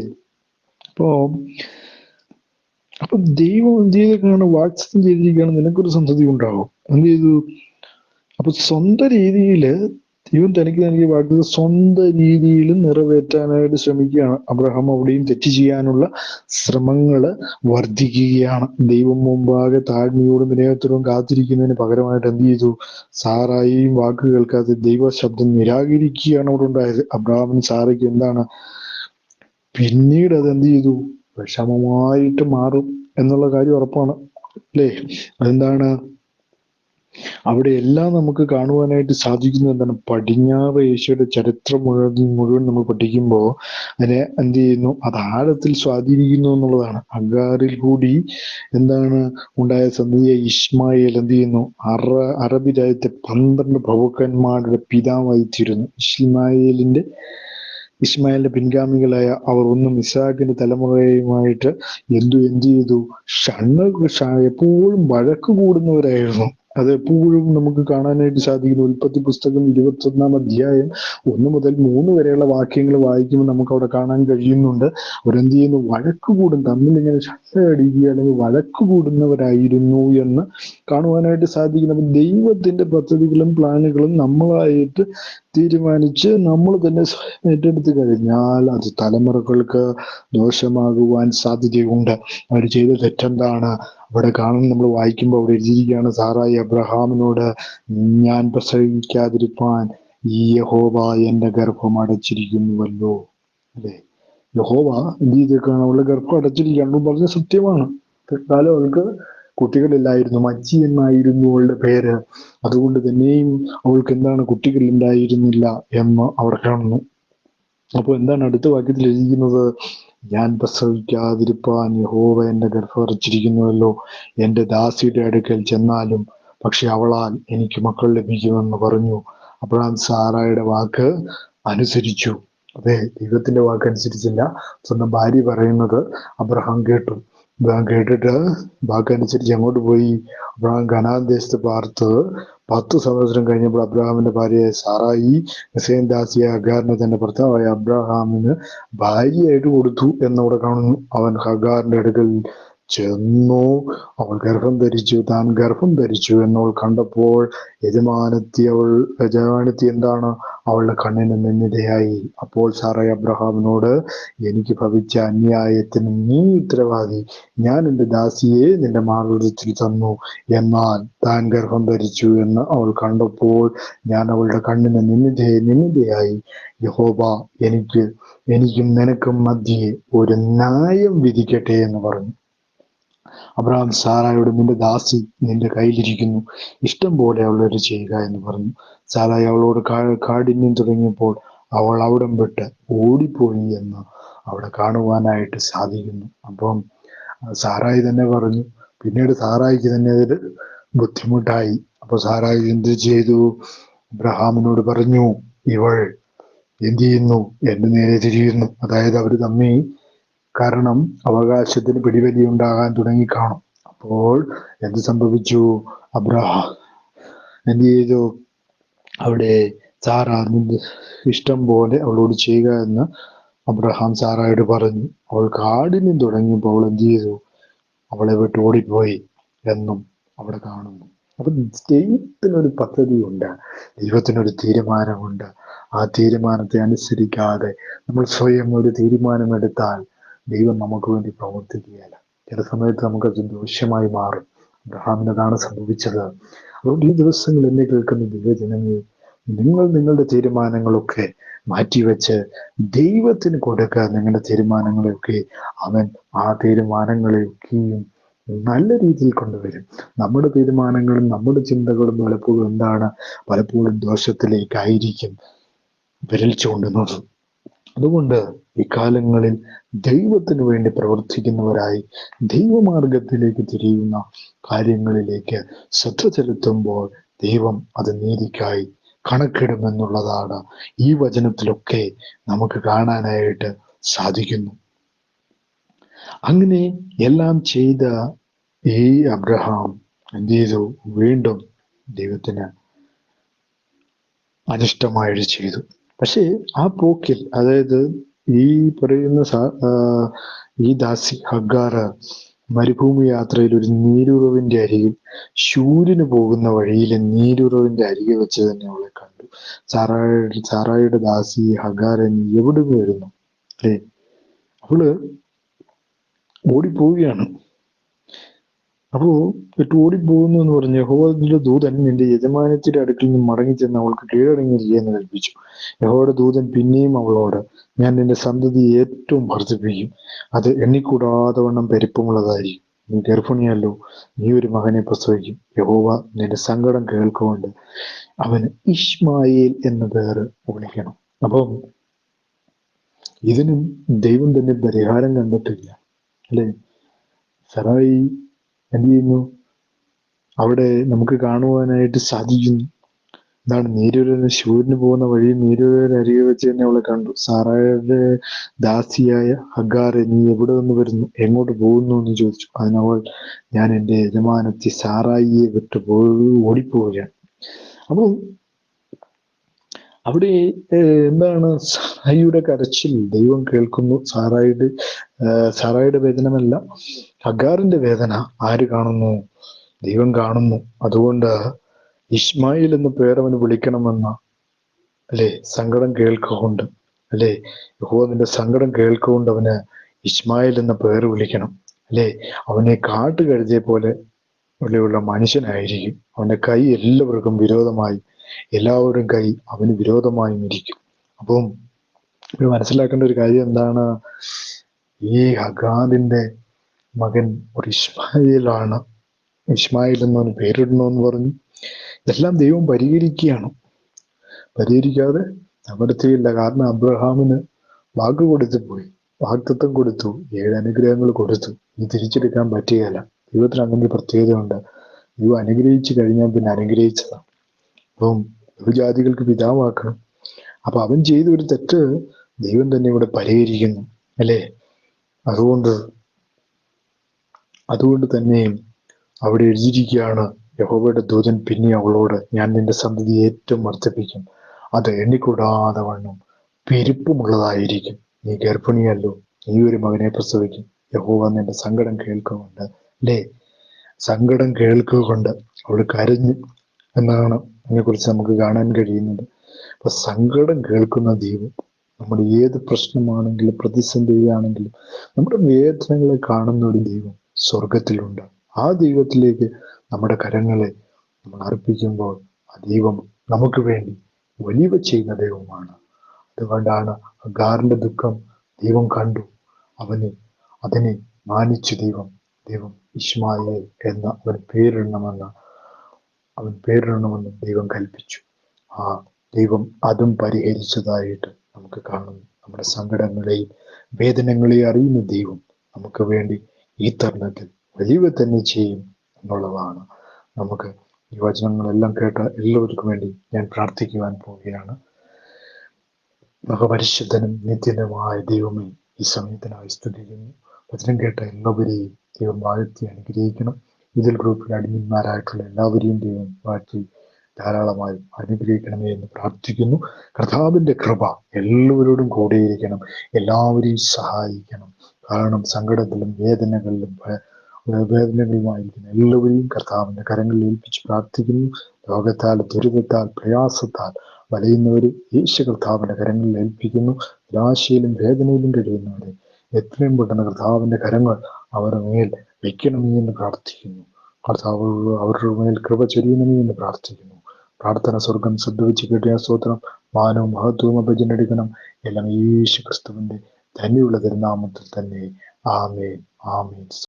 അപ്പൊ ദൈവം എന്ത് ചെയ്തിരിക്കുകയാണ്? വാഗ്ദത്തം ചെയ്തിരിക്കുകയാണ്, നിനക്കൊരു സന്തതി ഉണ്ടാവും. എന്ത് ചെയ്തു? അപ്പൊ സ്വന്തം രീതിയില് ദൈവം തനിക്ക് നൽകിയ വാഗ്ദത്തം സ്വന്തം രീതിയിൽ നിറവേറ്റാനായിട്ട് ശ്രമിക്കുകയാണ് അബ്രഹാം. അവിടെയും തെറ്റ് ചെയ്യാനുള്ള ശ്രമങ്ങള് വർദ്ധിക്കുകയാണ്. ദൈവം മുമ്പാകെ താഴ്മയോടും വിനയത്തോടും കാത്തിരിക്കുന്നതിന് പകരമായിട്ട് എന്ത് ചെയ്തു? സാറായിയും വാക്ക് കേൾക്കാതെ ദൈവ ശബ്ദം നിരാകരിക്കുകയാണ് അവിടെ ഉണ്ടായത്. അബ്രഹാമിന് സാറയ്ക്ക് എന്താണ്? പിന്നീട് അത് എന്ത് ചെയ്തു? വിഷമമായിട്ട് മാറും എന്നുള്ള കാര്യം ഉറപ്പാണ്, അല്ലേ? അതെന്താണ്? അവിടെ എല്ലാം നമുക്ക് കാണുവാനായിട്ട് സാധിക്കുന്നത് എന്താണ്? പടിഞ്ഞാറ് ഏഷ്യയുടെ ചരിത്രം മുഴുവൻ നമ്മൾ പഠിക്കുമ്പോൾ അതിനെ എന്ത് ചെയ്യുന്നു? അത് ആഴത്തിൽ സ്വാധീനിക്കുന്നു എന്നുള്ളതാണ്. ഹഗാറിൽ കൂടി എന്താണ് ഉണ്ടായ സന്തതിയെ ഇസ്മായേൽ എന്ത് ചെയ്യുന്നു? അറബി രാജ്യത്തെ 12 പ്രഭുക്കന്മാരുടെ പിതാവായി തീരുന്നു. ഇസ്മായേലിന്റെ പിൻഗാമികളായ അവർ ഒന്നും ഇസ്ഹാക്കിന്റെ തലമുറയുമായിട്ട് എന്ത് ചെയ്തു? എപ്പോഴും വഴക്ക് കൂടുന്നവരായിരുന്നു. അത് എപ്പോഴും നമുക്ക് കാണാനായിട്ട് സാധിക്കുന്നു. ഉൽപ്പത്തി പുസ്തകം 21-ാം അധ്യായം 1 മുതൽ 3 വരെയുള്ള വാക്യങ്ങൾ വായിക്കുമ്പോൾ നമുക്ക് അവിടെ കാണാൻ കഴിയുന്നുണ്ട്. അവരെന്ത് ചെയ്യുന്നു? വഴക്ക് കൂടും, തമ്മിലിങ്ങനെ ശബ്ദമടിക്കുക അല്ലെങ്കിൽ വഴക്ക് കൂടുന്നവരായിരുന്നു എന്ന് കാണുവാനായിട്ട് സാധിക്കുന്നു. അപ്പൊ ദൈവത്തിന്റെ പദ്ധതികളും പ്ലാനുകളും നമ്മളായിട്ട് തീരുമാനിച്ച് നമ്മൾ തന്നെ ഏറ്റെടുത്ത് കഴിഞ്ഞാൽ അത് തലമുറകൾക്ക് ദോഷമാകുവാൻ സാധ്യതയുണ്ട്. അവർ ചെയ്ത തെറ്റെന്താണ്? അവിടെ കാണുന്ന നമ്മൾ വായിക്കുമ്പോൾ അവിടെ എഴുതിയിരിക്കുകയാണ്, സാറായി അബ്രഹാമിനോട്, ഞാൻ പ്രസവിക്കാതിരിപ്പാൻ ഈ യഹോവ എന്റെ ഗർഭം അടച്ചിരിക്കുന്നുവല്ലോ, അല്ലെ? യഹോവ എന്ത് ചെയ്തേക്കാണ്? അവളുടെ ഗർഭം അടച്ചിരിക്കുകയാണ്. പറഞ്ഞ സത്യമാണ്. കാലം അവൾക്ക് കുട്ടികളില്ലായിരുന്നു, മച്ചി എന്നായിരുന്നു അവളുടെ പേര്. അതുകൊണ്ട് തന്നെയും അവൾക്ക് എന്താണ്? കുട്ടികളുണ്ടായിരുന്നില്ല എന്ന് അവിടെ കാണുന്നു. അപ്പൊ എന്താണ് അടുത്ത വാക്യത്തിൽ എഴുതിയിരിക്കുന്നത്? ഞാൻ പ്രസവിക്കാതിരിപ്പാൻ യഹോവ എന്റെ ഗർഭം അടച്ചിരിക്കുന്നുവല്ലോ, എന്റെ ദാസിയുടെ അടുക്കൽ ചെന്നാലും പക്ഷെ അവളാൽ എനിക്ക് മക്കൾ ലഭിക്കുമെന്ന് പറഞ്ഞു. അബ്രഹാം സാറായുടെ വാക്ക് അനുസരിച്ചു. അതെ, ദൈവത്തിന്റെ വാക്ക് അനുസരിച്ചില്ല, സ്വന്തം ഭാര്യ പറയുന്നത് അബ്രഹാം കേട്ടു. കേട്ടിട്ട് വാക്കനുസരിച്ച് അങ്ങോട്ട് പോയി. അബ്രഹാം കനാൻ ദേശത്ത് പാർത്ത് 10 സംവത്സരം കഴിഞ്ഞപ്പോൾ അബ്രഹാമിന്റെ ഭാര്യയായ സാറായി മിസ്രയീം ദാസിയായ ഹഗാറിനെ തന്റെ ഭർത്താവായ അബ്രഹാമിന് ഭാര്യയായിട്ട് കൊടുത്തു എന്നവിടെ കാണുന്നു. അവൻ ഹഗാറിന്റെ അടുക്കൽ ചെന്നു, അവൾ ഗർഭം ധരിച്ചു. താൻ ഗർഭം ധരിച്ചു എന്നവൾ കണ്ടപ്പോൾ യജമാനത്തി എന്താണ്? അവളുടെ കണ്ണിന് നിന്ദിതയായി. അപ്പോൾ സാറായി അബ്രഹാമിനോട്, എനിക്ക് ഭവിച്ച അന്യായത്തിന് നീ ഉത്തരവാദി. ഞാൻ എന്റെ ദാസിയെ നിന്റെ മാർഗത്തിൽ തന്നു, എന്നാൽ താൻ ഗർഭം ധരിച്ചു എന്ന് അവൾ കണ്ടപ്പോൾ ഞാൻ അവളുടെ കണ്ണിന് നിന്ദിതയായി. യഹോവ എനിക്കും നിനക്കും മധ്യേ ഒരു ന്യായം വിധിക്കട്ടെ എന്ന് പറഞ്ഞു. അബ്രഹാം സാറായോട്, നിന്റെ ദാസി നിന്റെ കയ്യിലിരിക്കുന്നു, ഇഷ്ടം പോലെ അവളോട് ചെയ്യുക എന്ന് പറഞ്ഞു. സാറായി അവളോട് കാഠിന്യം തുടങ്ങിയപ്പോൾ അവൾ അവിടം വിട്ട് ഓടിപ്പോയി എന്ന് അവിടെ കാണുവാനായിട്ട് സാധിക്കുന്നു. അപ്പം സാറായി തന്നെ പറഞ്ഞു. പിന്നീട് സാറായിക്ക് തന്നെ അതിൽ ബുദ്ധിമുട്ടായി. അപ്പൊ സാറായി എന്ത് ചെയ്തു? അബ്രഹാമിനോട് പറഞ്ഞു, ഇവൾ എന്ത് ചെയ്യുന്നു? എന്റെ നേരെ തിരിയുന്നു. അതായത് അവർ തമ്മി കാരണം അവകാശത്തിന് പിടിവലി ഉണ്ടാകാൻ തുടങ്ങിക്കാണും. അപ്പോൾ എന്ത് സംഭവിച്ചു? അബ്രഹാം എന്ത് ചെയ്തു? അവിടെ സാറ നിന്റെ ഇഷ്ടം പോലെ അവളോട് ചെയ്യുക എന്ന് അബ്രഹാം സാറായോട് പറഞ്ഞു. അവൾ കാഠിന്യം തുടങ്ങിയപ്പോൾ അവൾ എന്ത് ചെയ്തു? അവളെ വിട്ട് ഓടിപ്പോയി എന്നും അവിടെ കാണുന്നു. അപ്പൊ ദൈവത്തിനൊരു പദ്ധതിയുണ്ട്, ദൈവത്തിനൊരു തീരുമാനമുണ്ട്. ആ തീരുമാനത്തെ അനുസരിക്കാതെ നമ്മൾ സ്വയം ഒരു തീരുമാനമെടുത്താൽ ദൈവം നമുക്ക് വേണ്ടി പ്രവർത്തിക്കുകയില്ല. ചില സമയത്ത് നമുക്കത് ദോഷ്യമായി മാറും. അബ്രഹാമിനതാണ് സംഭവിച്ചത്. അതുകൊണ്ട് ഈ ദിവസങ്ങൾ എന്നെ കേൾക്കുന്ന ദൈവജനങ്ങൾ, നിങ്ങൾ നിങ്ങളുടെ തീരുമാനങ്ങളൊക്കെ മാറ്റിവെച്ച് ദൈവത്തിന് കൊടുക്കുക. നിങ്ങളുടെ തീരുമാനങ്ങളെയൊക്കെ അവൻ ആ തീരുമാനങ്ങളെയൊക്കെയും നല്ല രീതിയിൽ കൊണ്ടുവരും. നമ്മുടെ തീരുമാനങ്ങളും നമ്മുടെ ചിന്തകളും പലപ്പോഴും എന്താണ്? പലപ്പോഴും ദോഷത്തിലേക്കായിരിക്കും വിരൽ ചൂണ്ടുന്നത്. അതുകൊണ്ട് ഇക്കാലങ്ങളിൽ ദൈവത്തിന് വേണ്ടി പ്രവർത്തിക്കുന്നവരായി ദൈവമാർഗത്തിലേക്ക് തിരിയുന്ന കാര്യങ്ങളിലേക്ക് ശ്രദ്ധ ചെലുത്തുമ്പോൾ ദൈവം അത് നീതിക്കായി കണക്കിടുമെന്നുള്ളതാണ് ഈ വചനത്തിലൊക്കെ നമുക്ക് കാണാനായിട്ട് സാധിക്കുന്നു. അങ്ങനെ എല്ലാം ചെയ്ത ഈ അബ്രഹാം എന്ത് ചെയ്തു? വീണ്ടും ദൈവത്തിന് അനിഷ്ടമായിട്ട് ചെയ്തു. പക്ഷേ ആ പോക്കിൽ, അതായത് ഈ പറയുന്ന ഈ ദാസി ഹഗ്ഗാർ മരുഭൂമി യാത്രയിൽ ഒരു നീരുറവിന്റെ അരികിൽ, ശൂര്യന് പോകുന്ന വഴിയിലെ നീരുറവിന്റെ അരികെ വെച്ച് തന്നെ അവളെ കണ്ടു. സാറായുടെ ദാസി ഹഗ്ഗാർ എവിടെ വരുന്നു അല്ലേ? അവള് ഓടിപ്പോവുകയാണ്. അപ്പോ ഓടിപ്പോകുന്നു എന്ന് പറഞ്ഞ് യഹോവയുടെ ദൂതൻ നിന്റെ യജമാനത്തിന്റെ അടുക്കിൽ നിന്ന് മടങ്ങിച്ചെന്ന് അവൾക്ക് കീഴടങ്ങിയിരിക്കുകയെന്ന് കൽപ്പിച്ചു. യഹോവയുടെ ദൂതൻ പിന്നെയും അവളോട്, ഞാൻ നിന്റെ സന്തതി ഏറ്റവും വർദ്ധിപ്പിക്കും, അത് എണ്ണിക്കൂടാതെ വണ്ണം പെരുപ്പമുള്ളതായിരിക്കും. നീ ഗർഭിണിയല്ലോ, നീ ഒരു മകനെ പ്രസവിക്കും. യഹോവ നിന്റെ സങ്കടം കേൾക്കൊണ്ട് അവന് ഇശ്മായേൽ എന്ന പേര് വിളിക്കണം. അപ്പം ഇതിനും ദൈവം തന്നെ പരിഹാരം കണ്ടിട്ടില്ല അല്ലെ? സറായി എന്ത് ചെയ്യുന്നു? അവിടെ നമുക്ക് കാണുവാനായിട്ട് സാധിക്കുന്നു. എന്താണ്? നീരൂരിന് ശൂര്യന് പോകുന്ന വഴി നീരൂരിന് അരികെ വെച്ച് തന്നെ അവളെ കണ്ടു. സാറായുടെ ദാസിയായ ഹഗ്ഗാറെ, നീ എവിടെ നിന്ന് വരുന്നു, എങ്ങോട്ട് പോകുന്നു എന്ന് ചോദിച്ചു. അതിനവൾ, ഞാൻ എൻ്റെ യജമാനത്തി സാറായിയെ വിട്ട് ഓടിപ്പോവുകയാണ്. അപ്പം അവിടെ എന്താണ്? സാറായിയുടെ കരച്ചിൽ ദൈവം കേൾക്കുന്നു. സാറായിയുടെ വേദനമല്ല, ഹഗ്ഗാറിന്റെ വേദന ആര് കാണുന്നു? ദൈവം കാണുന്നു. അതുകൊണ്ട് ഇശ്മായിൽ എന്ന് പേരവന് വിളിക്കണമെന്ന അല്ലെ സങ്കടം കേൾക്കൊണ്ട്, അല്ലെ യഹോവ നിന്റെ സങ്കടം കേൾക്കൊണ്ട് അവന് ഇശ്മായിൽ എന്ന പേര് വിളിക്കണം അല്ലെ? അവനെ കാട്ടുകഴുതയെ പോലെ ഉള്ള മനുഷ്യനായിരിക്കും. അവന്റെ കൈ എല്ലാവർക്കും വിരോധമായി, എല്ലാവരും കൈ അവന് വിരോധമായും ഇരിക്കും. അപ്പം മനസ്സിലാക്കേണ്ട ഒരു കാര്യം എന്താണ്? ഈ ഹഗ്ഗാറിന്റെ മകൻ ഒരു ഇശ്മായേലാണ്. ഇശ്മായേൽ എന്നവന് പേരിടണമെന്ന് പറഞ്ഞു. ഇതെല്ലാം ദൈവം പരിഹരിക്കുകയാണ്. പരിഹരിക്കാതെ നിവർത്തിയില്ല. കാരണം അബ്രഹാമിന് വാക്ക് കൊടുത്തു പോയി, വാഗ്ദത്തം കൊടുത്തു, 7 അനുഗ്രഹങ്ങൾ കൊടുത്തു. ഇത് തിരിച്ചെടുക്കാൻ പറ്റുകയില്ല. ദൈവത്തിന് അങ്ങനെ ഒരു പ്രത്യേകതയുണ്ട്. ദൈവം അനുഗ്രഹിച്ചു കഴിഞ്ഞാൽ പിന്നെ അനുഗ്രഹിച്ചതാണ്. അപ്പം ബഹുജാതികൾക്ക് പിതാവാക്കണം. അപ്പൊ അവൻ ചെയ്ത ഒരു തെറ്റ് ദൈവം തന്നെ ഇവിടെ പരിഹരിക്കുന്നു അല്ലേ? അതുകൊണ്ട് തന്നെ അവിടെ എഴുതിയിരിക്കുകയാണ്, യഹോവയുടെ ദൂതൻ പിന്നെ അവളോട്, ഞാൻ നിന്റെ സന്തതി ഏറ്റവും വർദ്ധിപ്പിക്കും, അത് എണ്ണിക്കൂടാതെ വണ്ണം പെരുപ്പമുള്ളതായിരിക്കും. നീ ഗർഭിണിയല്ലോ, നീ ഒരു മകനെ പ്രസവിക്കും. യഹോവ നിന്റെ സങ്കടം കേൾക്കുകൊണ്ട് അല്ലേ? സങ്കടം കേൾക്കുകൊണ്ട് അവൾ കരഞ്ഞു എന്നാണ് അതിനെക്കുറിച്ച് നമുക്ക് കാണാൻ കഴിയുന്നത്. അപ്പൊ സങ്കടം കേൾക്കുന്ന ദൈവം നമ്മുടെ ഏത് പ്രശ്നമാണെങ്കിലും പ്രതിസന്ധിയാണെങ്കിലും നമ്മുടെ വേദനകളെ കാണുന്ന ഒരു ദൈവം സ്വർഗത്തിലുണ്ട്. ആ ദൈവത്തിലേക്ക് നമ്മുടെ കരങ്ങളെ നമ്മൾ അർപ്പിക്കുമ്പോൾ ആ ദൈവം നമുക്ക് വേണ്ടി വലിയ ചെയ്യുന്ന ദൈവമാണ്. അതുകൊണ്ടാണ് ഹഗ്ഗാറിന്റെ ദുഃഖം ദൈവം കണ്ടു. അതിനെ മാനിച്ചു ദൈവം ഇശ്മായേൽ എന്ന അവൻ പേരിടണമെന്ന് ദൈവം കൽപ്പിച്ചു. ആ ദൈവം അതും പരിഹരിച്ചതായിട്ട് നമുക്ക് കാണുന്നു. നമ്മുടെ സങ്കടങ്ങളെയും വേദനകളെയും അറിയുന്ന ദൈവം നമുക്ക് വേണ്ടി ഈ തരുണത്തിൽ വലിയ തന്നെ ചെയ്യും എന്നുള്ളതാണ്. നമുക്ക് ഈ വചനങ്ങളെല്ലാം കേട്ട എല്ലാവർക്കും വേണ്ടി ഞാൻ പ്രാർത്ഥിക്കുവാൻ പോവുകയാണ്. മഹാപരിശുദ്ധനും നിത്യനുമായ ദൈവമേ, ഈ സമയത്തിനായി സ്തുതിക്കുന്നു. വചനം കേട്ട എല്ലാവരെയും ദൈവം വാഴ്ത്തി അനുഗ്രഹിക്കണം. ഇതിൽ ഗ്രൂപ്പിൽ അഡ്മിന്മാരായിട്ടുള്ള എല്ലാവരെയും ദൈവം വാഴ്ത്തി ധാരാളമായി അനുഗ്രഹിക്കണമേ എന്ന് പ്രാർത്ഥിക്കുന്നു. കർത്താവിൻ്റെ കൃപ എല്ലാവരോടും കൂടിയിരിക്കണം, എല്ലാവരെയും സഹായിക്കണം. കാരണം സങ്കടത്തിലും വേദനകളുമായിരിക്കുന്ന എല്ലാവരെയും കർത്താവിൻ്റെ കരങ്ങളിൽ ഏൽപ്പിച്ച് പ്രാർത്ഥിക്കുന്നു. രോഗത്താൽ, ദുരിതത്താൽ, പ്രയാസത്താൽ വലയുന്നവരെ യേശു കർത്താവിൻ്റെ കരങ്ങളിൽ ഏൽപ്പിക്കുന്നു. നിരാശയിലും വേദനയിലും കഴിയുന്നവരെ എത്രയും പെട്ടെന്ന് കർത്താവിൻ്റെ കരങ്ങൾ അവരുടെ മേൽ വയ്ക്കണമേ എന്ന് പ്രാർത്ഥിക്കുന്നു. കർത്താവ് അവരുടെ മേൽ കൃപ ചൊരിയണമേ എന്ന് പ്രാർത്ഥിക്കുന്നു. പ്രാർത്ഥന സ്വർഗം ശ്രദ്ധിച്ച് കേട്ടിയ സ്തോത്രം, മാനവും മഹത്വവും അഭജനെടുക്കണം. എല്ലാം യേശു ക്രിസ്തുവിൻ്റെ തന്നെയുള്ള തിരുനാമത്തിൽ തന്നെ. ആമേൻ, ആമേൻ.